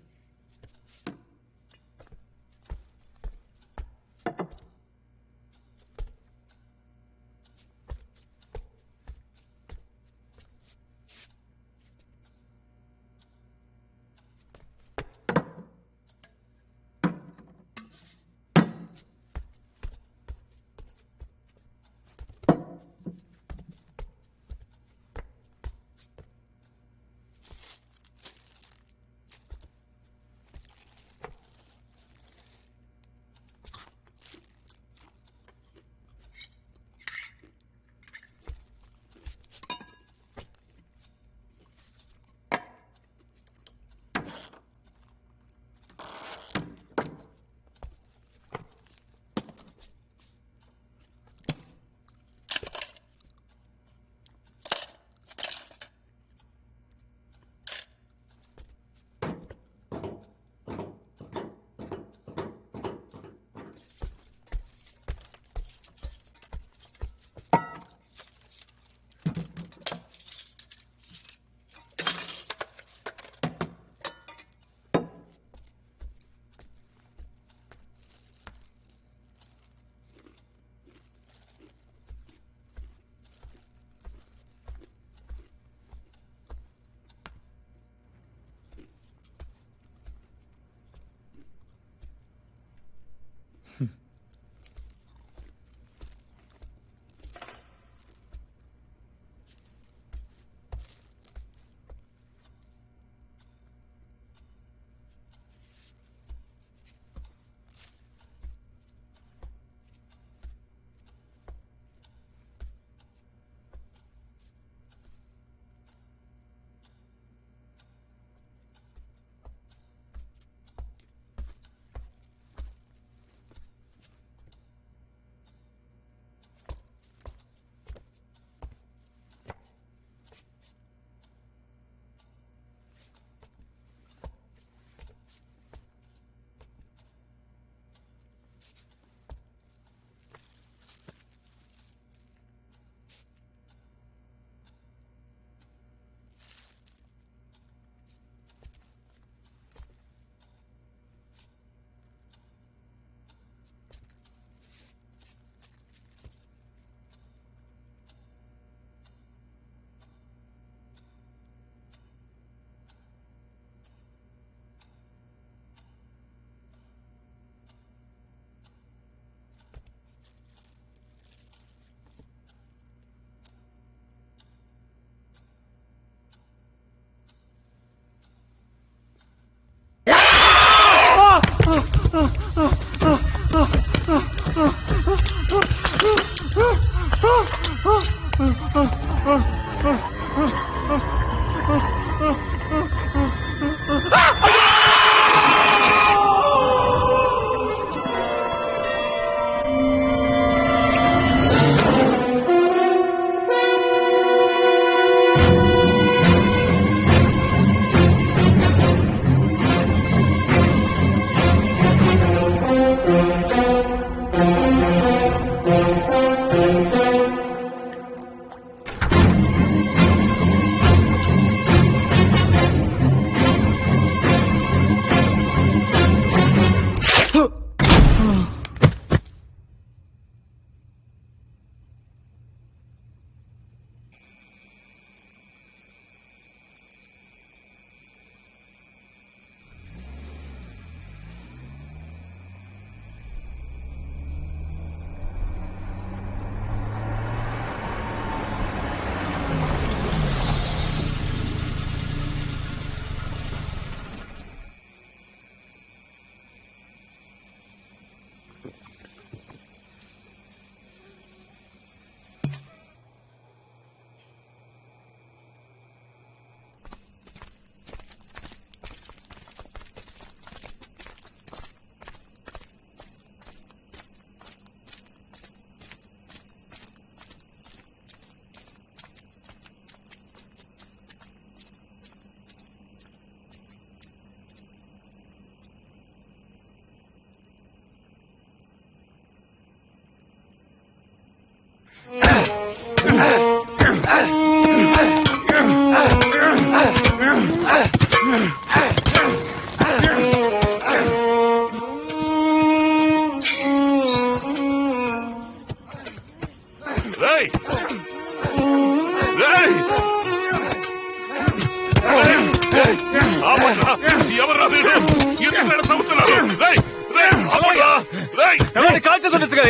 ఎవరు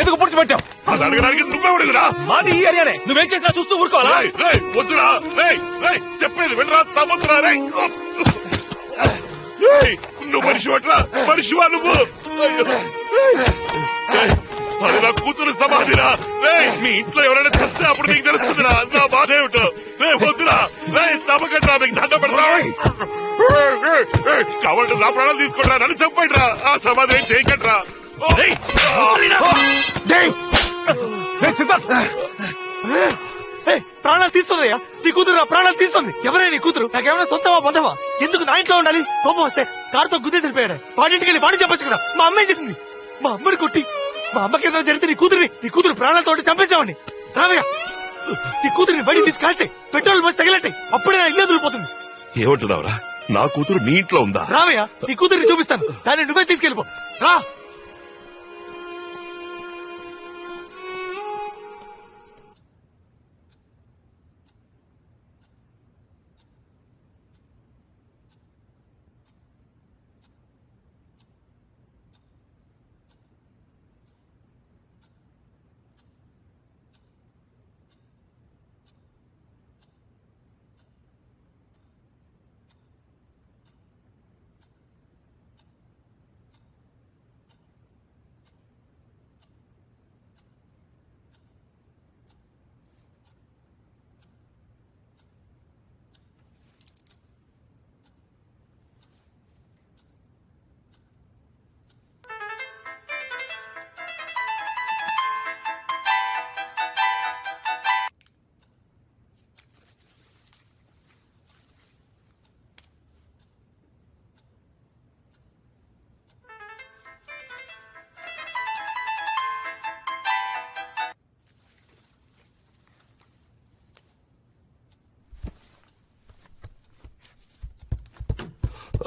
ఎందుకు పూడ్చిపెట్టావు? అది అడగడానికి నువ్వే అడుగురా. మాది ఈ ఏరియానే, నువ్వేం చేసినా చూస్తూ ఊరుకోవాలా? వద్దురా, చెప్పేది వినరా, తమ్ముతురా. నువ్వు మనిషి అట్లా మనిషివా నువ్వు? అది నా కూతురు సమాధిరా. మీ ఇంట్లో ఎవరైనా చస్తే అప్పుడు నీకు తెలుస్తుందిరా నా బాధ ఏమిటో. వద్దురా, తమకట్రా, మీకు దండ పెడతా. కావాలంటే నా ప్రాణాలు తీసుకుంటా, నన్ను చెప్పండి రా. ఆ సమాధి ఏం చేయకండి. ప్రాణాలు తీస్తుందయ్యా, నీ కూతురు నా ప్రాణాలు తీస్తుంది. ఎవరే నీ కూతురు? నాకేమైనా సొంతమా బంధమా? ఎందుకు నా ఇంట్లో ఉండాలి? కోపం వస్తే కారుతో గుద్దేసి వెళ్ళిపోయాడు. వాడింటికి వెళ్ళి వాడి చెప్పొచ్చు కదా. మా అమ్మాయి చేసింది. మా అమ్మని కొట్టి మా అమ్మకి ఏదైనా జరిగితే నీ కూతురు ప్రాణాలతో చంపేసామని. రావయ్యా, నీ కూతురిని బడి తీసి కాల్చే, పెట్రోల్ బస్ తగిలట్టాయి. అప్పుడే నా ఇల్లు వదిలిపోతుంది. ఏమంటున్నావురా? నా కూతురు నీ ఇంట్లో ఉందా? రావయ్యా, నీ కూతురిని చూపిస్తాను. దాన్ని నువ్వే తీసుకెళ్ళిపో. రా.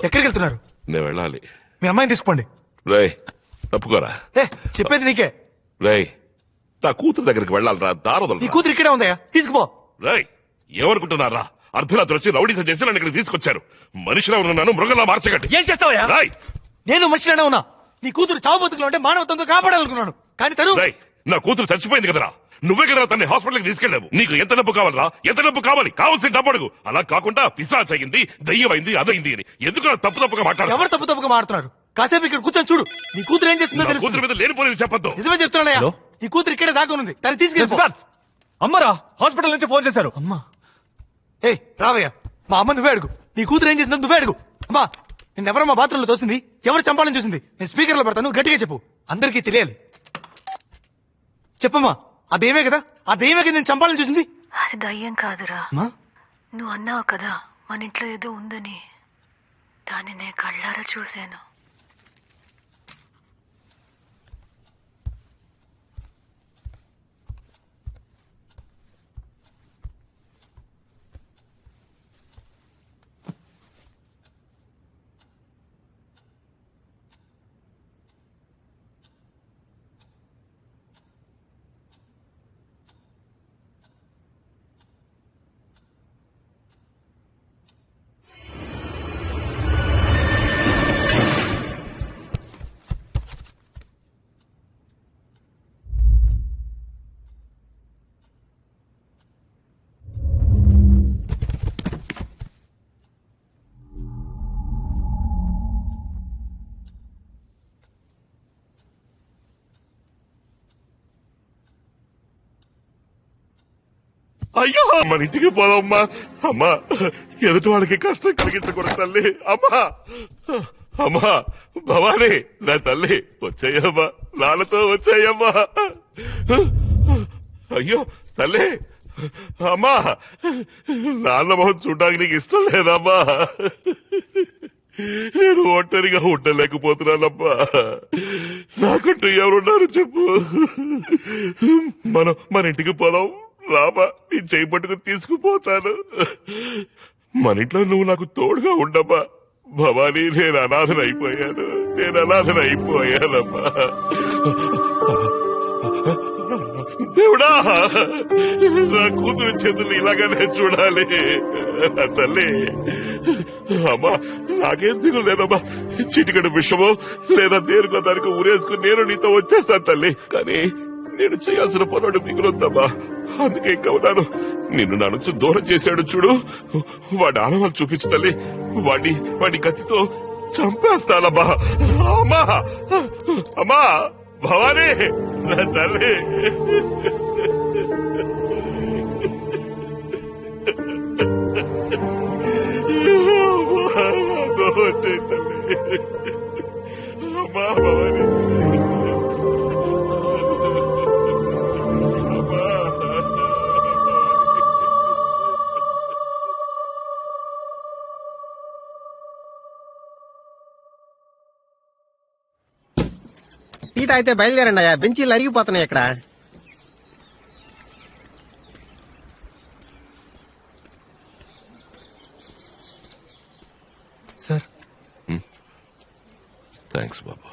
ఎక్కడికి వెళ్తున్నారు? నేను వెళ్ళాలి. మీ అమ్మాయిని తీసుకోండి. రేయ్, తప్పుకోరా. చెప్పేది నీకే. రేయ్, నా కూతురు దగ్గరికి వెళ్ళాలరా. దారదలు. నీ కూతురు ఇక్కడే ఉందయ్యా, తీసుకుపో. రేయ్, ఏమనుకుంటున్నారా? అర్ధరాత్రి వచ్చి రౌడీసం చేసి నన్ను ఇక్కడికి తీసుకొచ్చారు. మనిషిలా ఉన్నాను, మృగంలా మార్చకండి. ఏం చేస్తావయ్యా? నేను మనిషిలానే ఉన్నా. నీ కూతురు చావు బతుకులు ఉంటే మానవత్వంతో కాపాడాలనుకున్నాను. కానీ తను నా కూతురు చచ్చిపోయింది కదరా. నువ్వే కదరా తన్ని హాస్పిటల్కి తీసుకెళ్ళావు. నీకు ఎంత డబ్బు కావాలరా? ఎంత డబ్బు కావాలి? కావాల్సిన డబ్బు అడుగు. అలా కాకుండా పిశాచ్ అయింది, దయ్యమైంది, అదైంది అని ఎందుకు తప్పుగా మాట్లాడు? ఎవరు తప్పుగా మాట్లాడుతున్నారు? కాసేపు ఇక్కడ కూర్చొని చూడు. నీ కూతురు ఏం చేస్తుందో తెలుసు. కూతురు మీద లేనిపోయి చెప్పొద్దు. నిజమే చెప్తున్నానయ్యా, నీ కూతురు ఇక్కడే దాక్కునుంది. తను తీసుకెళ్ళి. అమ్మరా, హాస్పిటల్ నుంచి ఫోన్ చేశారు. అమ్మా, రావయ్యా, మా అమ్మ నువ్వే అడుగు. నీ కూతురు ఏం చేసిందో నువ్వే అడుగు. అమ్మా, నిన్నెవరో మా బాత్రూంలో తోసింది, ఎవరు చంపాలని చూసింది? నేను స్పీకర్ లో పెడతాను, గట్టిగా చెప్పు, అందరికీ తెలియాలి. చెప్పమ్మా, అదేమే కదా నేను చంపాలని చూసింది. అది దయ్యం కాదురా. నువ్వు అన్నావు కదా మన ఇంట్లో ఏదో ఉందని. దాన్ని నేను కళ్ళారా చూశాను. అయ్యో, మన ఇంటికి పోదమ్మా. అమ్మా, ఎదుటి వాళ్ళకి కష్టం కలిగించకూడదు తల్లి. అమ్మా, అమ్మా, భవానీ, నా తల్లి వచ్చాయమ్మా, నాన్నతో వచ్చాయమ్మా. అయ్యో తల్లి, అమ్మా, నాన్న మొహం చూడడానికి నీకు ఇష్టం లేదమ్మా. నేను ఒంటరిగా ఉండలేకపోతున్నానమ్మా. నాకంటూ ఎవరున్నారు చెప్పు. మన ఇంటికి పోదాం రామా, నీ చేయి పట్టుకు తీసుకుపోతాను. మన ఇంట్లో నువ్వు నాకు తోడుగా ఉండమ్మా. భవానీ, నేను అనాథనైపోయానమ్మా. దేవుడా, నా కూతురు చేతులు ఇలాగానే చూడాలి తల్లి. అమ్మా, నాకేం దిగులు లేదమ్మా. చిటికడు విషమో లేదా దేనికో దానికి ఊరేసుకుని నేను నీతో వచ్చేస్తాను తల్లి. కానీ నేను చేయాల్సిన పనులు మిగులుద్దమ్మా. అందుకే ఇంకా ఉన్నాను. నిన్ను నా నుంచి దూరం చేశాడు చూడు, వాడి ఆనవాళ్ళు చూపించు తల్లి. వాడి కత్తితో చంపేస్తానమ్మా. అమ్మా అమ్మా, భవానీ నా తల్లి. అమ్మా భవానీ, టీ తాగితే బయలుదేరండి అయ్యా, బెంచీలు అరిగిపోతున్నాయి ఇక్కడ. సార్. థ్యాంక్స్ బాబు.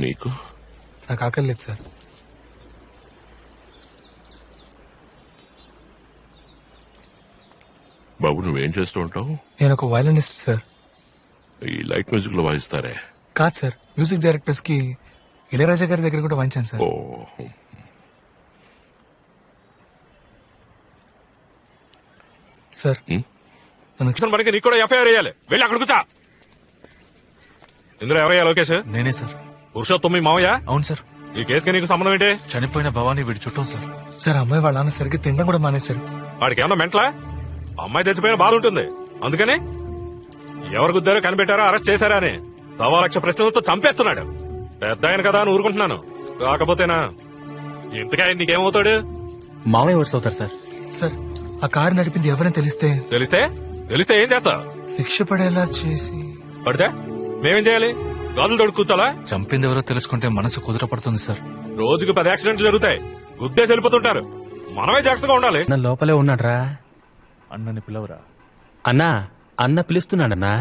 నీకు? నాకు ఆకలి లేదు సార్. బాబు, నువ్వేం చేస్తూ ఉంటావు? నేను ఒక వయలినిస్ట్ సార్. ఈ లైట్ మ్యూజిక్ లో వాయిస్తారే? కాదు సార్, మ్యూజిక్ డైరెక్టర్స్ కి ఇళయరాజా గారి దగ్గర కూడా వాయించాను సార్. సార్, మనకి నీకు కూడా ఎఫ్ఐఆర్ వేయాలి. వెళ్ళి అక్కడ కూర్చో. ఇందులో ఎవరయ్యా లోకేష్? నేనే సార్. పురుషోత్తం మీ మావయ్య? అవును సార్. ఈ కేసుకి నీకు సంబంధం ఏంటి? చనిపోయిన భవానీ వీడి చుట్టూ సార్. సార్, అమ్మాయి వాళ్ళ నాన్న సరిగ్గా తినడం కూడా మానేశారు. వాడికి ఏమన్నా మెంట్లా? అమ్మాయి తెచ్చిపోయిన బాధ ఉంటుంది. అందుకని ఎవరు గుద్దారో కనిపెట్టారో అరెస్ట్ చేశారా అని 1,00,000 ప్రశ్నలతో చంపేస్తున్నాడు. పెద్ద ఆయన కదా అని ఊరుకుంటున్నాను. కాకపోతేనా ఇంతగా నీకేమవుతాడు? మామయ్య వర్స్ అవుతారు సార్. సార్, ఆ కారు నడిపింది ఎవరైనా తెలిస్తే ఏం చేస్తా? శిక్ష పడేలా చేసి పడితే మేమేం చేయాలి? గాజులు తోడు కూర్చోాలా? చంపింది ఎవరో తెలుసుకుంటే మనసు కుదురపడుతుంది సార్. రోజుకు 10 యాక్సిడెంట్లు జరుగుతాయి. గుద్దేసి వెళ్ళిపోతుంటారు. మనమే జాగ్రత్తగా ఉండాలి. లోపలే ఉన్నాడ్రా. అన్నని పిలవరా. అన్నా, అన్న పిలుస్తున్నాడన్నా.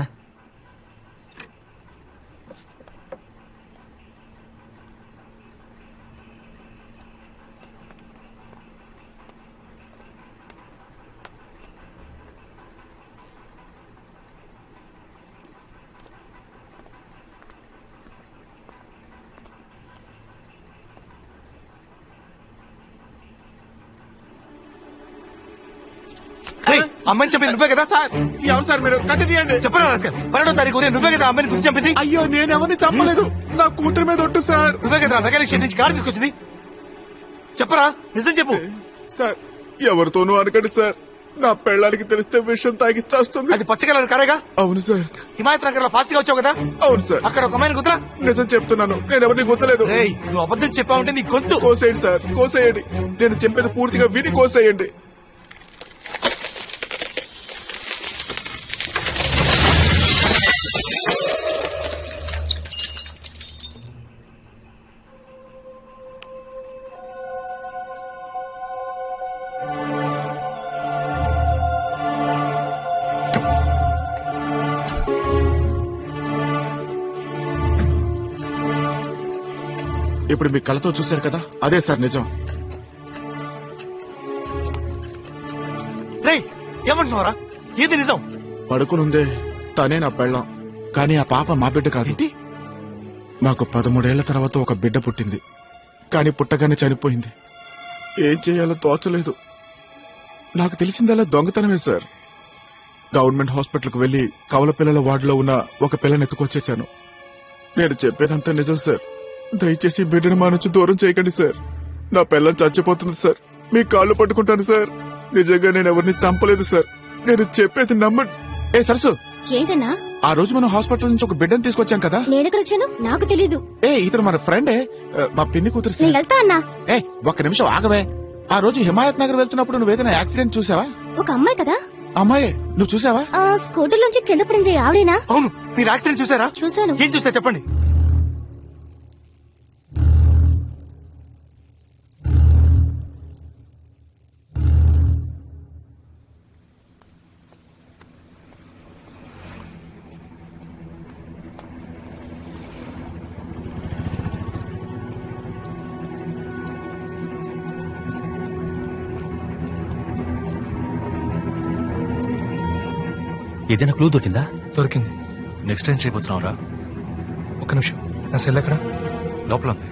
అమ్మాయిని చెప్పింది నువ్వే కదా సార్? ఎవరు సార్ మీరు? కత్తి తీయండి. చెప్పరా సార్, 12వ తారీఖు నువ్వే కదా అమ్మాయిని గురించి చెప్పింది? అయ్యో, నేను ఎవరిని చంపలేదు. నా కూతురు మీద ఒట్టు సార్. నువ్వే కదా మెకానిక్ షెడ్ నుంచి కారు తీసుకొచ్చింది? చెప్పరా, నిజం చెప్పు సార్. ఎవరితోనూ అనకండి సార్, నా పెళ్ళానికి తెలిస్తే విషయం తాగి చేస్తుంది. అది పచ్చగల కారేగా? అవును సార్. హిమాయత్ నగర్ లో ఫాస్ట్ గా వచ్చావు కదా? అవును సార్. అక్కడ ఒక అమ్మాయిని గుర్తురా? నిజం చెప్తున్నాను, నేను ఎవరిని గుర్తలేదు. నువ్వు అబద్ధం చెప్పావంటే నీ గొంతు కోసేయండి సార్, కోసేయండి. నేను చెప్పేది పూర్తిగా విని కోసేయండి. ఇప్పుడు మీ కళ్ళతో చూశారు కదా, అదే సార్ నిజం. ఏమంటున్నారా? ఏది నిజం? పడుకునుందే తనే నా పెళ్ళం, కానీ ఆ పాప మా బిడ్డ కాదు. నాకు 13 ఏళ్ల తర్వాత ఒక బిడ్డ పుట్టింది, కానీ పుట్టగానే చనిపోయింది. ఏం చేయాలో తోచలేదు. నాకు తెలిసిందల్లా దొంగతనమే సార్. గవర్నమెంట్ హాస్పిటల్కి వెళ్లి కవల పిల్లల వార్డులో ఉన్న ఒక పిల్లని ఎత్తుకొచ్చేశాను. నేను చెప్పేదంతా నిజం సార్. దయచేసి బిడ్డను మా నుంచి దూరం చేయకండి సార్. నా పిల్లం చచ్చిపోతుంది సార్. మీ కాళ్ళు పట్టుకుంటాను సార్. నిజంగా నేను ఎవరిని చంపలేదు సార్. నేను చెప్పేది నమ్మండి. ఏ సరసు, ఏంటన్నా? ఆ రోజు మనం హాస్పిటల్ నుంచి ఒక బిడ్డను తీసుకొచ్చాం కదా. నేనెక్కడ వచ్చాను? నాకు తెలీదు. ఇతను మన ఫ్రెండే, మా పిన్ని కూతురు నేను వెళ్తా అన్నా. ఒక్క నిమిషం ఆగవే. ఆ రోజు హిమాయత్ నగర్ వెళ్తున్నప్పుడు నువ్వేదైనా యాక్సిడెంట్ చూసావా? ఒక అమ్మాయి కదా. అమ్మాయి నువ్వు చూసావా? స్కూటర్ నుంచి కింద పడింది ఆవిడేనా? అవును, మీరు యాక్సిడెంట్ చూసారా? చూశాను. ఏం చూసా చెప్పండి. ఏదైనా క్లూ దొరికిందా? దొరికింది. నెక్స్ట్ ఏం చేయబోతున్నావురా? ఒక్క నిమిషం, నా సెల్ ఎక్కడ? లోపల ఉంది.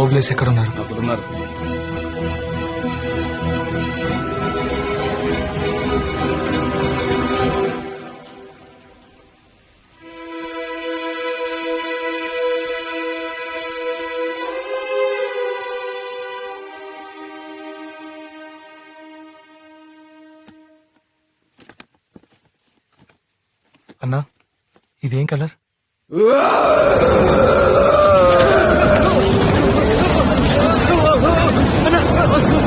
ఓబ్లేస్ ఎక్కడ ఉన్నారు? అక్కడున్నారు. అన్నా, ఇదేం కలర్?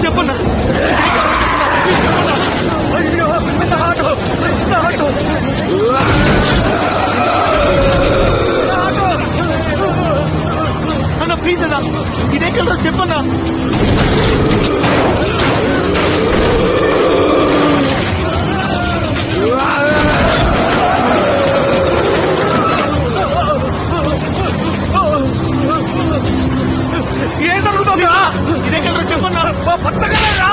చెప్పన్నా. అన్న ప్లీజ్ అన్నా, ఇదే కలర్ చెప్పన్నా. ఏం జరుగుతుందా? ఇదే కలర్ చెప్పన్నా. పట్టగలరా?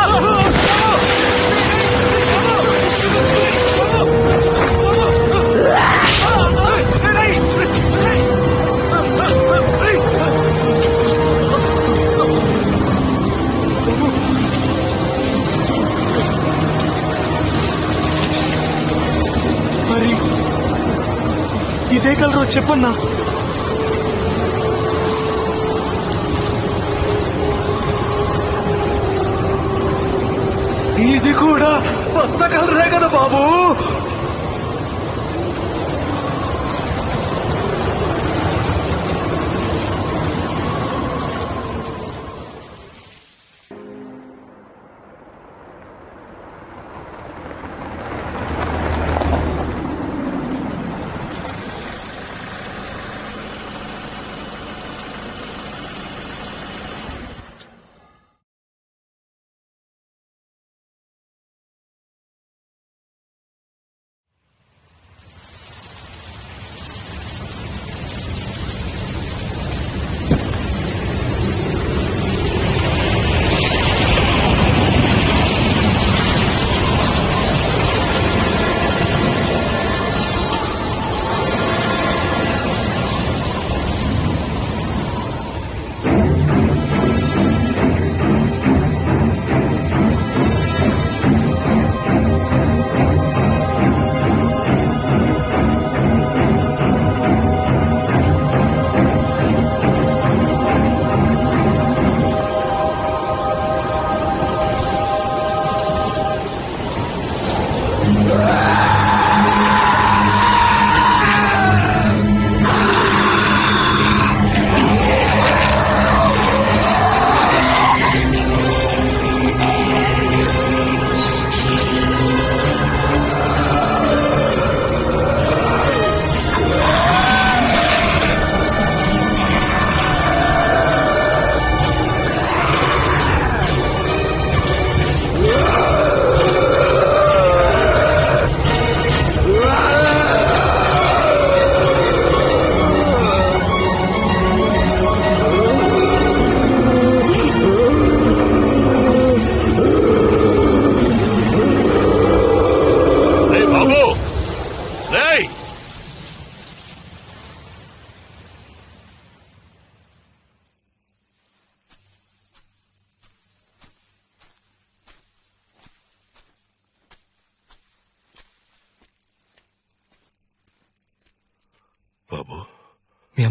మరి ఇదే కలర్ చెప్పన్నా. ఇది కూడా పచ్చ కలరే కదా బాబు.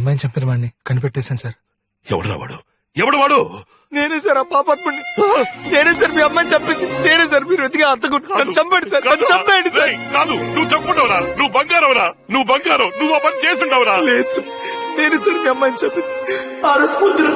అమ్మాయిని చంపిన వాడిని కనిపెట్టేశాను సార్. ఎవడు వాడు? ఎవడు వాడు? నేనే సార్ ఆ పాపాత్ముడిని. నేనే సార్ మీ అమ్మాయిని చంపింది. నేనే సార్ మీరు వెతిగా అత్తకుంటున్నాను. చంపండి సార్, చంపండి సార్. కాదు, నువ్వు చంపుకుంటావురా? నువ్వు బంగారవురా? నువ్వు బంగారం. నువ్వు ఆ పని చేస్తుండవురా? లేదు సార్, నేనే సార్ మీ అమ్మాయిని చంపింది. ఆ రోజు పొద్దున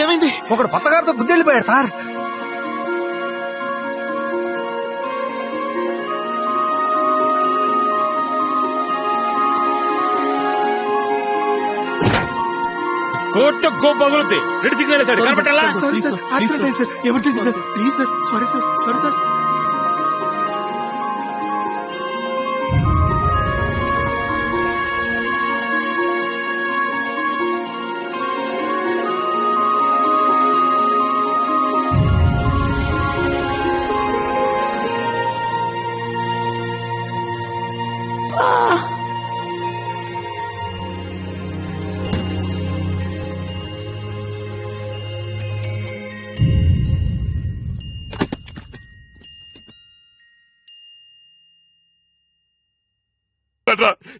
ఏమైంది? ఒకడు పచ్చగారితో బుద్ధి వెళ్ళిపోయాడు సార్. కోర్టు గోపగులుద్ది. రెడ్ సిగ్నల్ ఇచ్చాడు, కనపట్టాలా? Sorry sir, accident sir, emergency sir, please sir, sorry sir, sorry sir.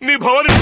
నీ భవాని